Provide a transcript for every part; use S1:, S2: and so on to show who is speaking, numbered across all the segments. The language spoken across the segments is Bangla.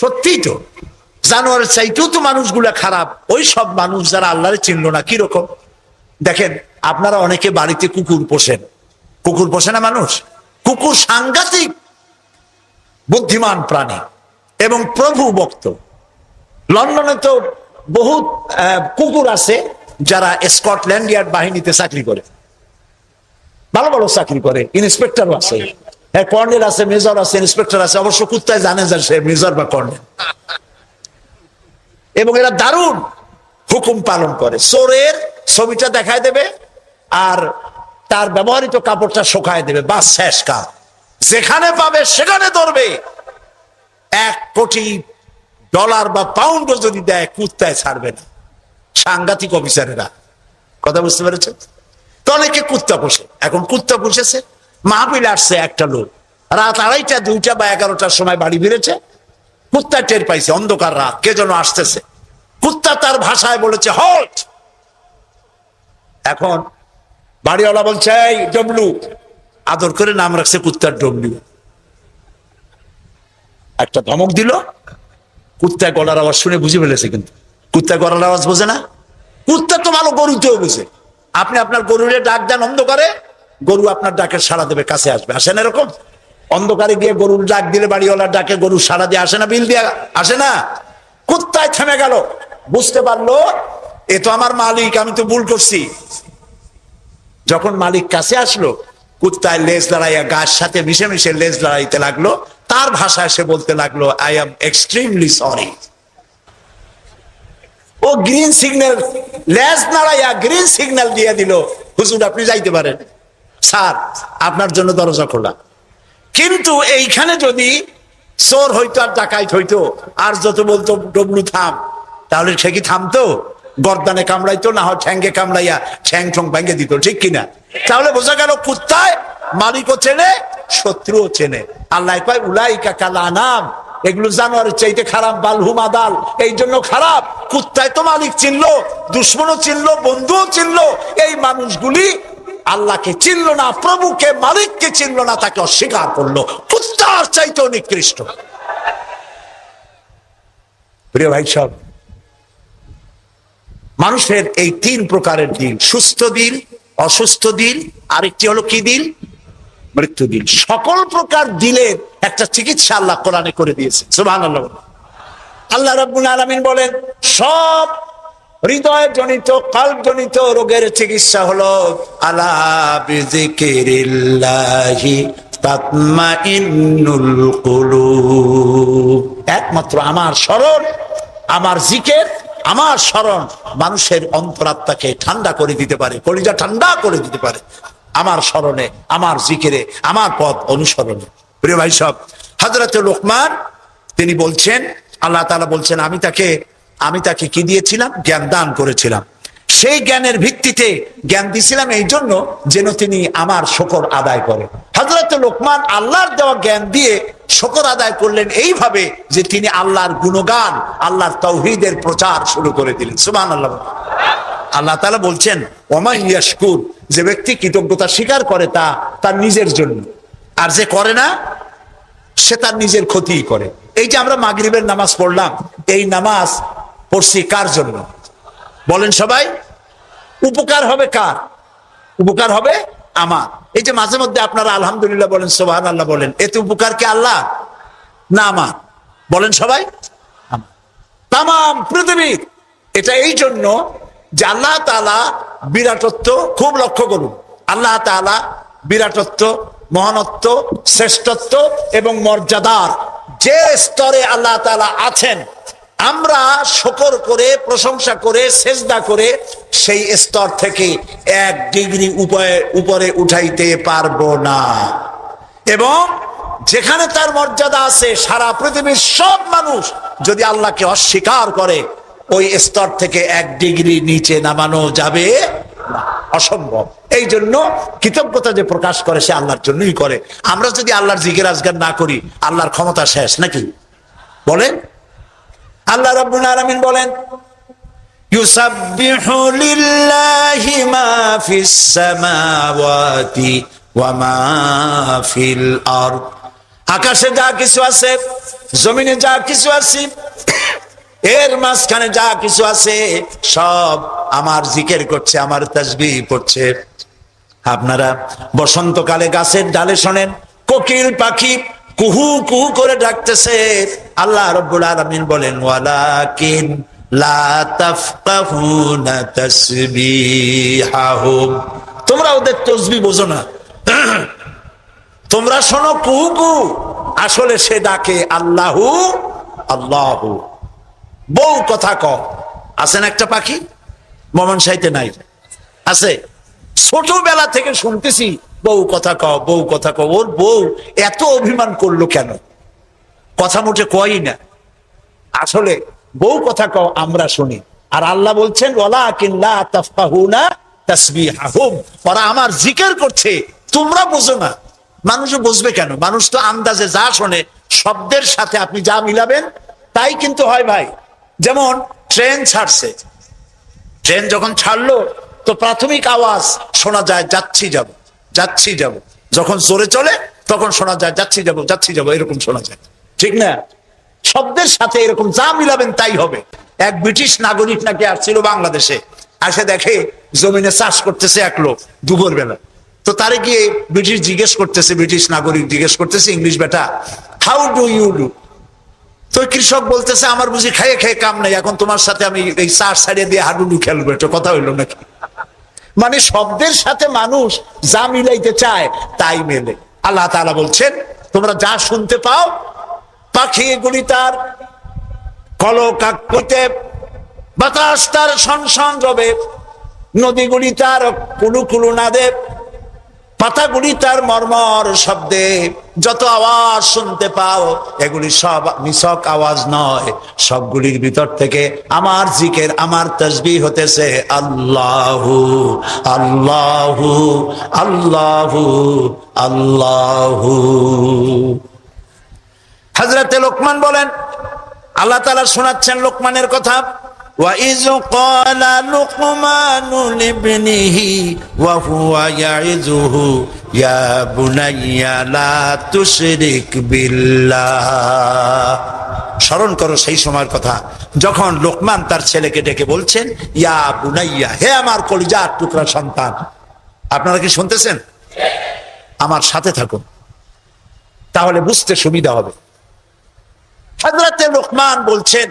S1: সত্যিই তো জানোয়ারের চাইতেও তো মানুষগুলা খারাপ। ওই সব মানুষ যারা আল্লাহরে চিনল না। কিরকম দেখেন, আপনারা অনেকে বাড়িতে কুকুর পোষেন। কুকুর পোষে না মানুষ? কুকুর সাংঘাতিক বুদ্ধিমান প্রাণী এবং প্রভু ভক্ত। লন্ডনে তো বহুত কুকুর আছে যারা স্কটল্যান্ড ইয়ার্ড বাহিনীতে চাকরি করে, ভালো ভালো চাকরি করে, ইন্সপেক্টরও আছে, হ্যাঁ, কর্নেল আছে, মেজর আছে, ইন্সপেক্টর আছে। অবশ্য কুত্তায় জানে যে সে মেজর বা কর্নেল। এবং এরা দারুণ হুকুম পালন করে। চোরের ছবিটা দেখায় দেবে আর তার ব্যবহৃত কাপড়টা শুকায় দেবে, বাস শেষ কাজ। যেখানে পাবে সেখানে ধরবে। $1 কোটি বা পাউন্ডও যদি দেয়, কুত্তায় ছাড়বে না। সাংঘাতিক অফিসারেরা। কথা বুঝতে পেরেছেন? তো অনেকে কুত্তা পোষে। এখন কুত্তা পুষেছে, মাহফিল আসছে একটা লোক, রাত 2:30, 2টা বা 11টার সময় বাড়ি ফিরেছে। কুত্তা টের পাইছে, অন্ধকার রাত, কে যেন আসতেছে। কুত্তা তার ভাষায় বলেছে হল্ট। এখন বাড়িওয়ালা বলছে এই ডবলু, আদর করে নাম রাখছে কুত্তার ডবলু। একটা ধমক দিল, কুত্তায় গলার আওয়াজ শুনে বুঝে ফেলেছে। কিন্তু কুত্তায় গলার আওয়াজ বোঝে না। কুত্তা তো ভালো গরুতেও বুঝে। আপনি আপনার গরুরে ডাক দেন অন্ধকারে, গরু আপনার ডাকের সাড়া দেবে, কাছে আসবে। আসে না এরকম? অন্ধকারে গিয়ে গরুর ডাক দিলে বাড়িওয়ালার ডাকে গরু সাড়া দিয়ে আসে না? বিল দিয়ে আসে না? কুত্তায় থেমে গেল, বুঝতে পারলো এ তো আমার মালিক, আমি তো ভুল করছি। যখন মালিক কাছে আসলো, কুত্তায় লেজ লড়াইয়া গাছ সাথে মিশে মিশে লেজ লড়াইতে লাগলো। তার ভাষায় সে বলতে লাগলো আই এম এক্সট্রিমলি সরি। ও গ্রিন সিগন্যাল, লেজ নাড়াইয়া গ্রিন সিগন্যাল দিয়ে দিল, হুজুর আপনি যাইতে পারেন, স্যার আপনার জন্য দরজা খোলা। কিন্তু এইখানে যদি চোর হইতো আর ডাকাইত হইতো আর যত বলতো ডবলু থাম, তাহলে সে কি থামতো? গর্দানে কামড়াইতো, না হয় ঠ্যাঙ্গে কামড়াইয়া ঠ্যাং ঠং ভেঙে দিত, ঠিক কিনা? তাহলে বোঝা গেল কুত্তায় মালিকও চেনে, শত্রুও চেনে। আল্লাহ কয় উলাইকা কাল আনাম, এগুলো জানোয়ারের চাইতে খারাপ, বালহুম আদাল, এই জন্য খারাপ। কুত্তায় তো মালিক চিনলো, দুশ্মনও চিনলো, বন্ধুও চিনলো। এই মানুষগুলি আল্লাহকে চিনল না, প্রভুকে মালিককে চিনল না, তাকে অস্বীকার করলো। কুত্তার চাইতেও নিকৃষ্ট। প্রিয় ভাই সব, মানুষের এই 3 প্রকারের দিল, সুস্থ দিল, অসুস্থ দিল, আরেকটি হলো কি দিল? মৃত্যু দিল। সকল প্রকার দিলের একটা চিকিৎসা আল্লাহ কোরআনে করে দিয়েছে। সুবহানাল্লাহ। আল্লাহ রাব্বুল আলামিন বলেন সব হৃদয় জনিত, কলব জনিত রোগের চিকিৎসা হলো আলা বিযিকিরিল্লাহি তাতমাইন্নুল কুলুব। একমাত্র আমার স্মরণ, আমার জিকির, আমার স্মরণ মানুষের অন্তরাত্মাকে ঠান্ডা করে দিতে পারে, কলিজা ঠান্ডা করে দিতে পারে। আমার স্মরণে, আমার জিকিরে, আমার পথ অনুসরণে। প্রিয় ভাই সব, হযরত লোকমান তিনি বলছেন, আল্লাহ তাআলা বলছেন আমি তাকে কি দিয়েছিলাম? জ্ঞান দান করেছিলাম। সেই জ্ঞানের ভিত্তিতে জ্ঞান দিয়েছিলাম এই জন্য যেন তিনি আমার শুকর আদায় করে। হযরত লোকমান আল্লাহর দেওয়া জ্ঞান দিয়ে শুকর আদায় করলেন এইভাবে যে তিনি আল্লাহর গুণগান, আল্লাহর তাওহীদের প্রচার শুরু করে দিলেন। সুবহানাল্লাহ। আল্লাহ তাআলা বলছেন ওমান ইয়াশকুর, যে ব্যক্তি কৃতজ্ঞতা স্বীকার করে তা তার নিজের জন্য, আর যে করে না সে তার নিজের ক্ষতিই করে। এই যে আমরা মাগরিবের নামাজ পড়লাম, এই নামাজ পড়ছি কার জন্য বলেন সবাই? উপকার হবে কার? উপকার হবে আমার। এই যে মাঝে মধ্যে আপনারা আলহামদুলিল্লাহ বলেন, সুবহানাল্লাহ বলেন, এতে উপকার কি আল্লাহ না আমার? বলেন সবাই। তামাম পৃথিবীর এটা এই জন্য যে আল্লাহ তাআলা বিরাটত্ব, খুব লক্ষ্য করুন, আল্লাহ তাআলা বিরাটত্ব, মহানত্ব, শ্রেষ্ঠত্ব এবং মর্যাদার যে স্তরে আল্লাহ তাআলা আছেন, আমরা শুকর করে, প্রশংসা করে, সেজদা করে সেই স্তর থেকে 1 ডিগ্রি উপরে উঠাইতে পারবো না। এবং যেখানে তার মর্যাদা আছে, সারা পৃথিবীর সব মানুষ যদি আল্লাহকে অস্বীকার করে, ওই স্তর থেকে 1 ডিগ্রি নিচে নামানো যাবে না, অসম্ভব। এই জন্য কৃতজ্ঞতা যে প্রকাশ করে সে আল্লাহর জন্যই করে। আমরা যদি আল্লাহর জিকির আজগার না করি, আল্লাহর ক্ষমতা শেষ নাকি? বলেন। আল্লাহ রাব্বুল আলামিন বলেন ইউসাব্বিহু লিল্লাহি মা ফিস সামাওয়াতি ওয়া মা ফিল আরদ, আকাশে যা কিছু আছে জমিনে যা কিছু আছে, এর মাঝখানে যা কিছু আছে সব আমার জিকির করছে, আমার তাসবিহ পড়ছে। আপনারা বসন্তকালে গাছের ডালে শোনেন কোকিল পাখি কুহু কুহু করে ডাকতেছে। আল্লাহ রাব্বুল আলামিন বলেন ওয়ালাকিন লা তাফকাহুনা তাসবিহাহুম, তোমরা ওদের তাসবিহ বোঝো না, তোমরা শোনো কুহু কুহু, আসলে সে ডাকে আল্লাহু আল্লাহু। বউ কথা কও, আছেন একটা পাখি ময়মনসিংহে নাই, আছে, ছোটবেলা থেকে শুনতেছি বউ কথা কও, বউ কথা কও। ওর বউ এত অভিমান করলো কেন? কথা মোটে কয়ই না। আসলে বউ কথা কও আমরা শুনি, আর আল্লাহ বলছেন ওয়ালাকিন লা তাফকাহুনা তাসবিহাহুম, ওরা আমার জিকির করছে, তোমরা বুঝো না। মানুষ বুঝবে কেন? মানুষ তো আন্দাজে যা শোনে শব্দের সাথে আপনি যা মিলাবেন তাই কিন্তু হয় ভাই। যেমন ট্রেন ছাড়ছে, ট্রেন যখন ছাড়লো তো প্রাথমিক আওয়াজ শোনা যায় যাচ্ছি যাব, যাচ্ছি যাব। যখন জোরে চলে তখন শোনা যায় যাচ্ছি যাব, যাচ্ছি যাব, এরকম শোনা যায়, ঠিক না? শব্দের সাথে এরকম যা মিলাবেন তাই হবে। এক ব্রিটিশ নাগরিক নাকি আসছিল বাংলাদেশে, আসে দেখে জমিনে চাষ করতেছে এক লোক দুপুর বেলা। তো তারে গিয়ে ব্রিটিশ জিজ্ঞেস করতেছে, ব্রিটিশ নাগরিক জিজ্ঞেস করতেছে ইংলিশ, বেটা হাউ ডু ইউ ডু? তো কৃষক বলতেছে আমার বুঝি খেয়ে খেয়ে কাম নাই, এখন তোমার সাথে আমি এই চাষ ছাড়িয়ে দিয়ে হাডুডু খেলবো, এটা কথা হইলো নাকি? মানে শব্দের সাথে মানুষ যা মিলাইতে চায় তাই মেলে। আল্লাহ তাআলা বলছেন তোমরা যা শুনতে পাও, পাখি গুলি তার কলকাক করতে, বাতাস তার শনশন রবে, নদীগুলি তার কুলু কুলু নাদে, পাতাগুলি তার মর্মর শব্দে। যত আওয়াজ শুনতে পাও এগুলি সব নিছক আওয়াজ নয়, সবগুলির ভিতর থেকে আমার জিকির, আমার তাসবিহ হতেছে আল্লাহু আল্লাহু আল্লাহু আল্লাহু। হযরতে লোকমান বলেন, আল্লাহ তাআলা শোনাচ্ছেন লোকমানের কথা, وَإِذْ قَالَ لُقْمَانُ لِابْنِهِ وَهُوَ يَعِظُهُ يَا بُنَيَّ لَا تُشْرِكْ بِاللَّهِ। স্মরণ করো সেই সময়ের কথা যখন লোকমান তার ছেলেকে ডেকে বলছেন ইয়া বুনাইয়া, হে আমার কলিজার টুকরা সন্তান। আপনারা কি শুনতেছেন? আমার সাথে থাকুন, তাহলে বুঝতে সুবিধা হবে। হযরতে লোকমান বলছেন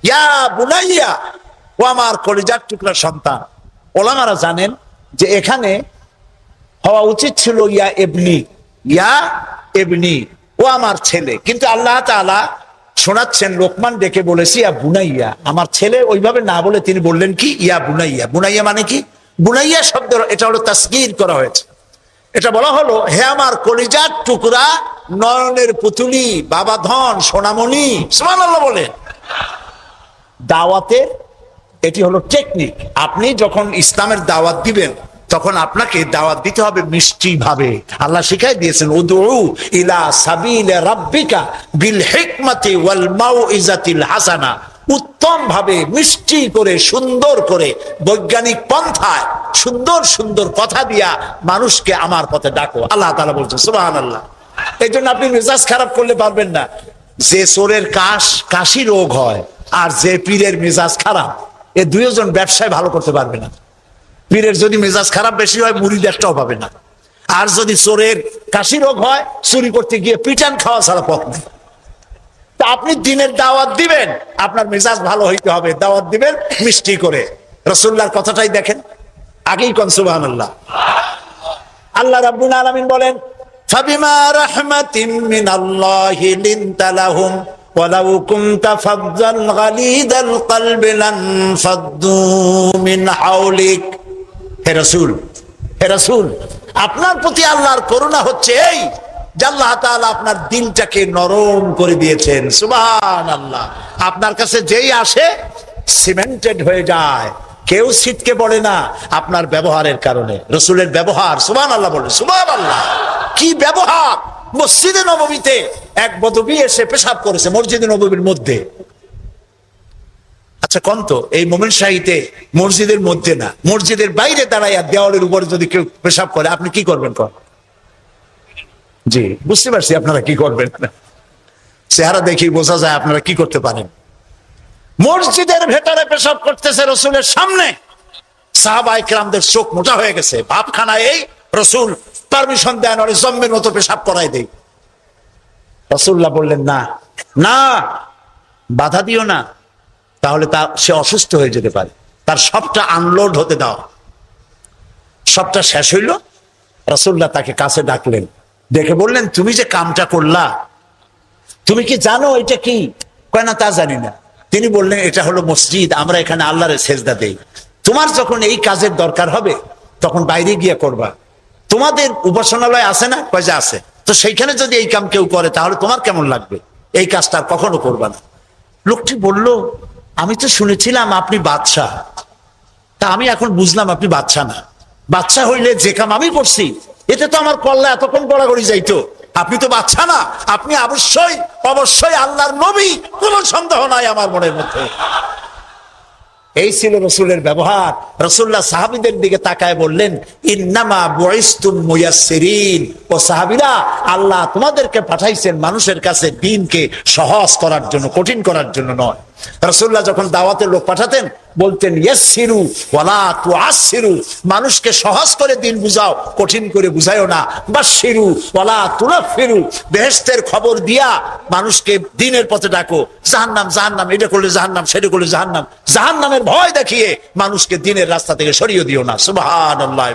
S1: ইয়া বুনাইয়া, ও আমার কলিজার টুকরা সন্তান। ওলামারা জানেন যে এখানে হওয়া উচিত ছিল ইয়া এবনি, ইয়া এবনি, ও আমার ছেলে, কিন্তু আল্লাহ তাআলা শোনাচ্ছেন লোকমান ডেকে বলেছি ইয়া বুনাইয়া, আমার ছেলে, ওইভাবে না বলে তিনি বললেন কি ইয়া বুনাইয়া। বুনাইয়া মানে কি? বুনাইয়া শব্দ এটা হলো তাসগীর করা হয়েছে। এটা বলা হলো হে আমার কলিজার টুকরা, নয়নের পুতুলি, বাবা ধন, সোনামণি। সুবহানাল্লাহ বলে। দাওয়াতের এটি হলো টেকনিক। আপনি যখন ইসলামের দাওয়াত দিবেন তখন আপনাকে দাওয়াত দিতে হবে মিষ্টি ভাবে। আল্লাহ শিখাই দিয়েছেন উদউ ইলা সাবিল রাব্বিকা বিল হিকমাতি ওয়াল মাউইজাতিল হাসানা, উত্তম ভাবে মিষ্টি করে সুন্দর করে বৈজ্ঞানিক পন্থায় সুন্দর সুন্দর কথা দিয়া মানুষকে আমার পথে ডাকো। আল্লাহ তাআলা বলছেন সুবহানাল্লাহ। এই জন্য আপনি মেজাজ খারাপ করলে পারবেন না। যে চোরের কাশি রোগ হয় আর যে পীরের মেজাজ খারাপ, এ দুইজন ব্যবসায় ভালো করতে পারবে না। পীরের যদি মেজাজ খারাপ বেশি হয় মুরিদ একটাও পাবে না, আর যদি চোরের কাশি রোগ হয় চুরি করতে গিয়ে পিটান খাওয়া ছাড়া পথ নেই। তা আপনি দিনের দাওয়াত দিবেন, আপনার মেজাজ ভালো হইতে হবে, দাওয়াত দিবেন মিষ্টি করে। রাসূলুল্লাহর কথাটাই দেখেন, আগেই কোন সুবহানাল্লাহ। আল্লাহ রাব্বুল আলামিন বলেন ফাবিমা রাহমাতিম মিনাল্লাহি লিনতা লাহুম ওয়ালাউ কুনতা ফাজ্জাল গালিদাল কলবি লানফাদ্দু মিন হাওলিক। হে রাসূল, হে রাসূল, আপনার প্রতি আল্লাহর করুণা হচ্ছে এই যে আল্লাহ তাআলা আপনার দিলটাকে নরম করে দিয়েছেন। সুবহানাল্লাহ। আপনার কাছে যেই আসে সিমেন্টেড হয়ে যায়, কেউ ছিটকে পড়ে না আপনার ব্যবহারের কারণে। রাসূলের ব্যবহার, সুবহানাল্লাহ বলে, সুবহানাল্লাহ। কি ব্যবহার! মসজিদে নববীতে এক বদবী এসে পেশাব করেছে মসজিদে নববীর মধ্যে। আচ্ছা কন্ত এই ময়মনসিংহে মসজিদের মধ্যে না, মসজিদের বাইরে দাঁড়াইয়া দেওয়ালের উপরে যদি কেউ পেশাব করে আপনি কি করবেন? জি বুঝতে পারছি আপনারা কি করবেন। চেহারা দেখি বোঝা যায় আপনারা কি করতে পারেন। মসজিদের ভেতরে পেশাব করতেছে রসুলের সামনে, সাহাবায়ে কেরামদের চোখ মোটা হয়ে গেছে, ভাবখানা এই রসুল পারমিশন দেন ওরে জম্মের মতো পেশাব করাই দেই। রাসূলুল্লাহ বললেন না না, বাধা দিও না, তাহলে সে অসুস্থ হয়ে যেতে পারে, তার সবটা আনলোড হতে দাও। সবটা শেষ হইল, রাসূলুল্লাহ তাকে কাছে ডাকলেন, ডেকে বললেন তুমি যে কামটা করলা তুমি কি জানো এটা কি? কয় না তা জানি না। তিনি বললেন এটা হলো মসজিদ, আমরা এখানে আল্লাহর সেজদা দেই, তোমার যখন এই কাজের দরকার হবে তখন বাইরে গিয়ে করবা। তোমাদের উপাসনালয় আছে না? কয় যে আছে। তো সেইখানে যদি এই কাম কেউ করে তাহলে তোমার কেমন লাগবে? এই কাজটা কখনো করবা না। লোকটি বলল আমি তো শুনেছিলাম আপনি বাদশাহ, তা আমি এখন বুঝলাম আপনি বাদশাহ না। বাদশাহ হইলে যে কাম আমি করছি এতে তো আমার কল্লা এতক্ষণ গড়াগড়ি যাইতো। আপনি তো বাদশাহ না, আপনি অবশ্যই অবশ্যই আল্লাহর নবী, কোনো সন্দেহ নাই আমার মনের মধ্যে। এই ছিল রসুলের ব্যবহার। রাসূলুল্লাহ সাহাবীদের দিকে তাকায় বললেন ইন্নামা বুইসতুম মুয়াসসিরিন, ও সাহাবীরা আল্লাহ তোমাদেরকে পাঠাইছেন মানুষের কাছে দ্বীনকে সহজ করার জন্য, কঠিন করার জন্য নয়। রাসূলুল্লাহ যখন দাওয়াতের লোক পাঠাতেন বলতেন ইয়াসসিরু ওয়ালা তুআসসিরু, মানুষকে সহজ করে দ্বীন বুঝাও, কঠিন করে বুঝাইও না। বাশশিরু ওয়ালা তুনাফিরু, বেহেশতের খবর দিয়া মানুষকে দ্বীনের পথে ডাকো। জাহান্নাম জাহান্নাম, এটা করলে জাহান্নাম, সেটা করলে জাহান্নাম, জাহান্নামের ভয় দেখিয়ে মানুষকে দ্বীনের রাস্তা থেকে সরিয়ে দিও না। সুবহানাল্লাহ।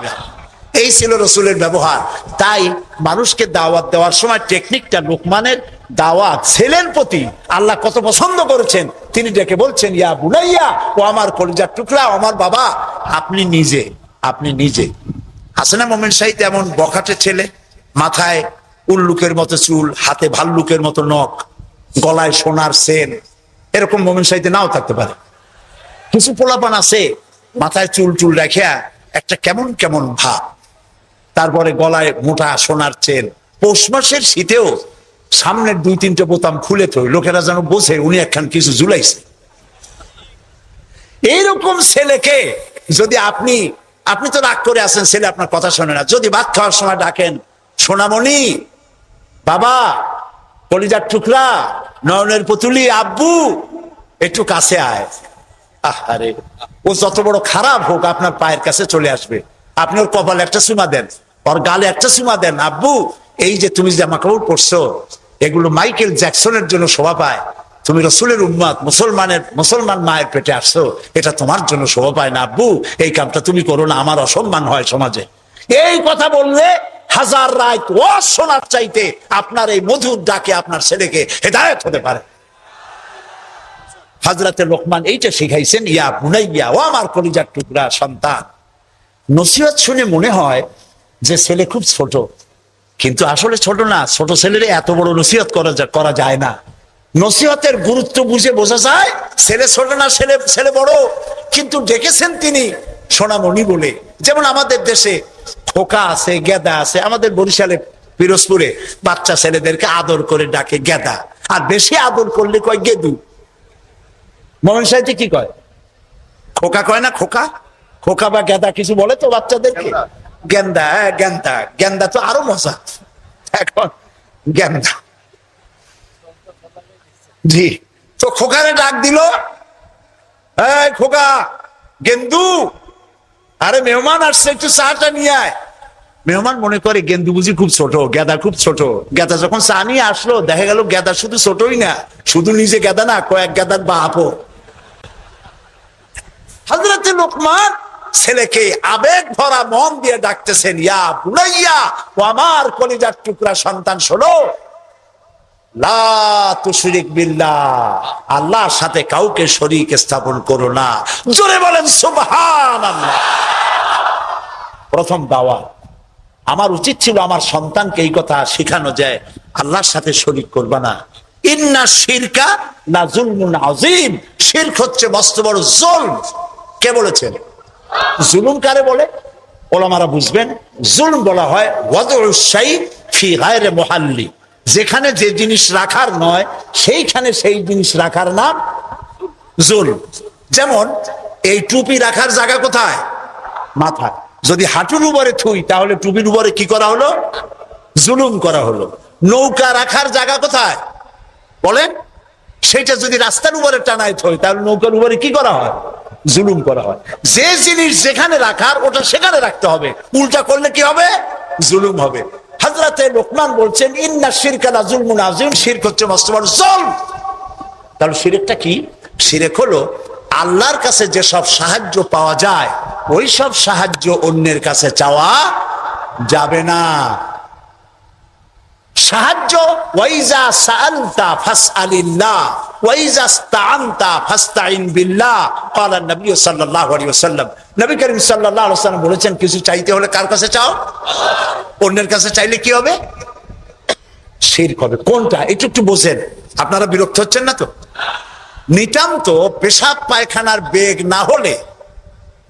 S1: এই ছিল রসুলের ব্যবহার। তাই মানুষকে দাওয়াত দেওয়ার সময় টেকনিকটা, লোকমানের দাওয়াত ছেলের প্রতি আল্লাহ কত পছন্দ করেছেন। তিনি ডেকে বলছেন ইয়া বুনাইয়া, ও আমার কলিজার টুকরা, আমার বাবা, আপনি নিজে আছে না মোমেন সাহিদ এমন বখাটে ছেলে, মাথায় উল্লুকের মতো চুল, হাতে ভাল্লুকের মতো নখ, গলায় সোনার সেন, এরকম মোমেন সাহিদে নাও থাকতে পারে। কিছু পোলাপান আছে মাথায় চুল রাখিয়া একটা কেমন কেমন ভাব, তারপরে গলায় মোটা সোনার চেন, পৌষ মাসের শীতেও সামনের 2-3টে বোতাম খুলে তো লোকেরা যেন বোঝে উনি একখান কিছু ঝুলাইছে। এইরকম ছেলেকে যদি আপনি তো রাগ করে আছেন, ছেলে আপনার কথা শোনে না, যদি ভাত খাওয়ার সময় ডাকেন সোনামণি, বাবা, কলিজার টুকরা, নয়নের পুতুলি, আব্বু, একটু কাছে আয়, আরে ও যত বড় খারাপ হোক আপনার পায়ের কাছে চলে আসবে। আপনি ওর কপালে একটা চুমা দেন, ওর গালে একটা চুমা দেন, আব্বু এই যে তুমি জামা কাপড় পরছো এগুলো মাইকেল জ্যাকসনের জন্য শোভা পায়, তুমি রসুলের উম্মত, মুসলমান মায়ের পেটে আসছো, এটা তোমার জন্য শোভা পায় না আব্বু, এই কামটা তুমি করো না, আমার অসম্মান হয় সমাজে। এই কথা বললে হাজার রাত ও শোনার চাইতে আপনার এই মধুর ডাকে আপনার ছেলেকে হেদায়েত হতে পারে। হযরতে লোকমান এইটা শিখাইছেন, ইয়া বুনাইয়া, ও আমার কলিজার টুকরা সন্তান। নসিহত শুনে মনে হয় যে ছেলে খুব ছোট, কিন্তু আসলে ছোট না। ছোট ছেলের এত বড় নসিহত করা যায় না। নসিহতের গুরুত্ব বুঝে বোঝা যায় ছেলে ছোট না, ছেলে বড়, কিন্তু ডেকেছেন তিনি সোনামণি বলে। যেমন আমাদের দেশে খোকা আছে, গেদা আছে। আমাদের বরিশালে পিরোজপুরে বাচ্চা ছেলেদেরকে আদর করে ডাকে গেদা, আর বেশি আদর করলে কয় গেদু। মোমেন সাহেব কি কয়? খোকা কয় না? খোকা বা গেদা কিছু বলে তো বাচ্চাদেরকে? গেন্দা, গেন্দা তো আরো মজা। এখন গেন্দা, জি। তো খোকারে ডাক দিল, এই খোকা, গেন্দু, আরে মেহমান আসছে, একটু চাটা নিয়ে আয়। মেহমান মনে করে গেন্দু বুঝি খুব ছোট, গেদা খুব ছোট। গেদা যখন চা নিয়ে আসলো দেখা গেল গেদা শুধু ছোটই না, শুধু নিজে গেদা না, কয়েক গেদার বাপও। হযরতে লোকমান ছেলেকে আবেগ ভরা মন দিয়ে ডাকতেছেন, ইয়া বুনাইয়া, ও আমার কলিজার টুকরা সন্তান, শোনো, লা তুশরিক বিল্লাহ, আল্লাহর সাথে কাউকে শরীক স্থাপন করো না। জোরে বলেন সুবহানাল্লাহ। প্রথম দাওয়াত। আমার উচিত ছিল আমার সন্তানকে এই কথা শেখানো যায়, আল্লাহর সাথে শরীক করবা না। ইন্না শিরকা লা যুলমুন আযীম, শিরক হচ্ছে মস্ত বড় জুলম। কে বলেছেন? জুলুম কারে বলে ওলামারা বুঝবেন। জুলম বলা হয় ওয়াদউশ শাই ফি গায়রি মুহাল্লি, যেখানে যে জিনিস রাখার নয় সেইখানে সেই জিনিস রাখার নাম জুলম। যেমন এই টুপি রাখার জায়গা কোথায়? মাথায়। যদি হাঁটুর উপরে থুই তাহলে টুপির উপরে কি করা হলো? জুলুম করা হলো। নৌকা রাখার জায়গা কোথায়? বলেন, সেটা যদি রাস্তার উপরে টানায় হয় তাহলে নৌকার উপরে কি করা হয়? জুলুম করা হয়। যে জিনিস যেখানে রাখার ওটা সেখানে রাখতে হবে, উল্টা করলে কি হবে? জুলুম হবে। হযরতে লোকমান বলছেন ইন্না শিরকা লা যুলমুন আযীম, শিরক হচ্ছে মস্ত বড় জুলম। তাহলে শিরকটা কি? শিরক হলো আল্লাহর কাছে যে সব সাহায্য পাওয়া যায় ওই সব সাহায্য অন্যের কাছে চাওয়া যাবে না। সাহায্য ওয়াইজা সাআলতা ফাসআলিল্লাহ ওয়াইজা ইসতাআনতা ফাসতাইন বিল্লাহ ক্বালা নবী সাল্লাল্লাহু আলাইহি ওয়াসাল্লাম। নবী করিম সাল্লাল্লাহু আলাইহি ওয়াসাল্লাম বলেছেন কিছু চাইতে হলে কার কাছে চাও? অন্যের কাছে চাইলে কি হবে? শিরক হবে। কোনটা একটু একটু বোঝেন, আপনারা বিরক্ত হচ্ছেন না তো? নিতান্ত পেশাব পায়খানার বেগ না হলে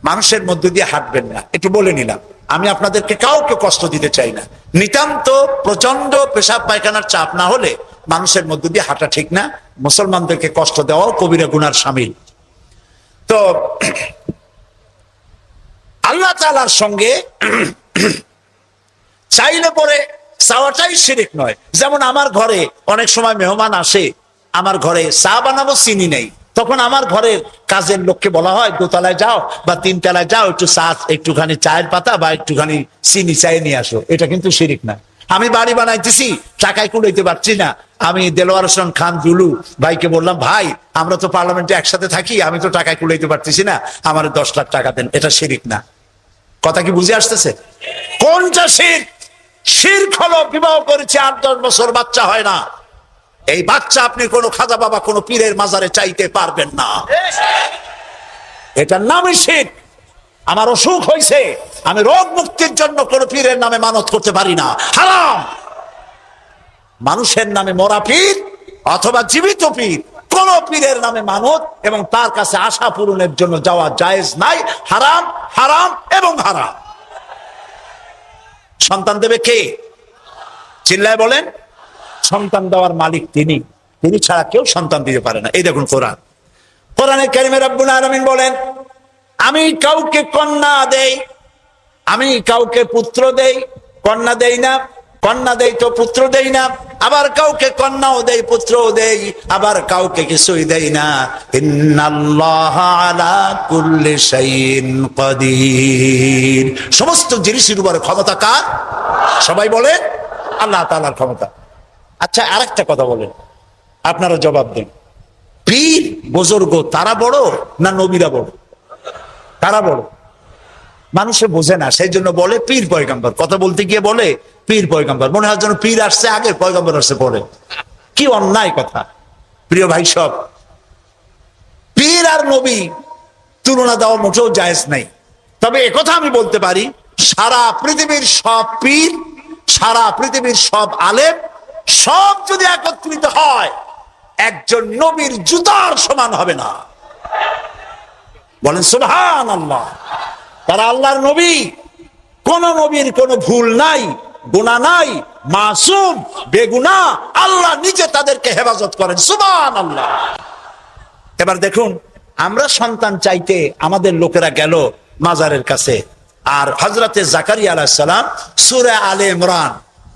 S1: মানুষের মধ্য দিয়ে হাঁটবেন না, একটু বলে নিলাম। আমি আপনাদেরকে কাউকে কষ্ট দিতে চাই না। নিতান্ত প্রচন্ড পেশাব পায়খানার চাপ না হলে মানুষের মধ্য দিয়ে হাঁটা ঠিক না। মুসলমানদেরকে কষ্ট দেওয়াও কবিরা গুনার শামিল। তো আল্লাহ তাআলার সঙ্গে চাইলে পরে চাওয়াটাই শিরক নয়। যেমন আমার ঘরে অনেক সময় মেহমান আসে, আমার ঘরে চা বানাবো, চিনি নেই, তখন আমার ঘরের কাজের লোককে বলা হয় দোতলায় যাও বা তিনতলায় যাও, একটু চা, একটুখানি চায়ের পাতা বা একটুখানি চিনি চায়ে নিয়ে আসো। এটা কিন্তু শিরক না। আমি বাড়ি বানাইতেছি, টাকায় কুলাইতে পারছি না, আমি দেলোয়ার হোসেন খান দুলু ভাইকে বললাম, ভাই আমরা তো পার্লামেন্টে একসাথে থাকি, আমি তো টাকায় কুলাইতে পারতেছি না, আমার 10 লাখ টাকা দেন। এটা শিরক না। কথা কি বুঝে আসতেছে? কোনটা শিরক? শিরক হলো বিবাহ করেছে 8-10 বছর বাচ্চা হয় না, এই বাচ্চা আপনি কোন খাজা বাবা কোন পীরের মাজারে চাইতে পারবেন না, এটার নামই শিরক। আমার অসুখ হয়েছে, আমি রোগ মুক্তির জন্য কোন পীরের নামে মানত করতে পারি না, হারাম। মানুষের নামে মরা পীর অথবা জীবিত পীর, কোন পীরের নামে মানত এবং তার কাছে আশা পূরণের জন্য যাওয়া জায়েজ নাই, হারাম, হারাম এবং হারাম। সন্তান দেবে কে? চিল্লায় বলেন। সন্তান দেওয়ার মালিক তিনি, তিনি ছাড়া কেউ সন্তান দিতে পারে না। এই দেখুন কোরআন, কোরআনে কারিমে রব্বুল আলামিন বলেন, আমি কাউকে কন্যা দেই, আমি কাউকে পুত্র দেই, কন্যা দেই না, কন্যা দেই তো পুত্র দেই না, আবার কাউকে কন্যাও দেই পুত্রও দেই, আবার কাউকে কিছুই দেই না। ইন্নাল্লাহা আলা কুল্লি শাইইন কাদির, সমস্ত জিনিসের উপরে ক্ষমতা কার? সবাই বলেন আল্লাহ তাআলার ক্ষমতা। আচ্ছা, আরেকটা কথা বলেন, আপনারা জবাব দেন, পীর বুজুর্গ তারা বড় না নবীরা বড়? তারা বড়। মানুষে বোঝে না, সেই জন্য বলে পীর পয়গম্বর। কথা বলতে গিয়ে বলে পীর পয়গম্বর, মনে হয় যেন পীর আসছে আগে পয়গম্বর আসছে পরে। কি অন্যায় কথা। প্রিয় ভাই সব, পীর আর নবী তুলনা দেওয়া মোটেও জায়েজ নাই। তবে একথা আমি বলতে পারি, সারা পৃথিবীর সব পীর, সারা পৃথিবীর সব আলেম সব যদি একত্রিত হয় একজন নবীর জুতার সমান হবে না। বলেন সুবহানাল্লাহ। তারা আল্লাহর নবী, কোন নবীর কোনো ভুল নাই, গুনাহ নাই, মাসুম, বেগুনাহ, আল্লাহ নিজে তাদেরকে হেফাজত করেন। সুবহানাল্লাহ। এবার দেখুন, আমরা সন্তান চাইতে আমাদের লোকেরা গেল মাজারের কাছে, আর হযরতে জাকারিয়া আলাইহিস সালাম সূরা আলে ইমরান,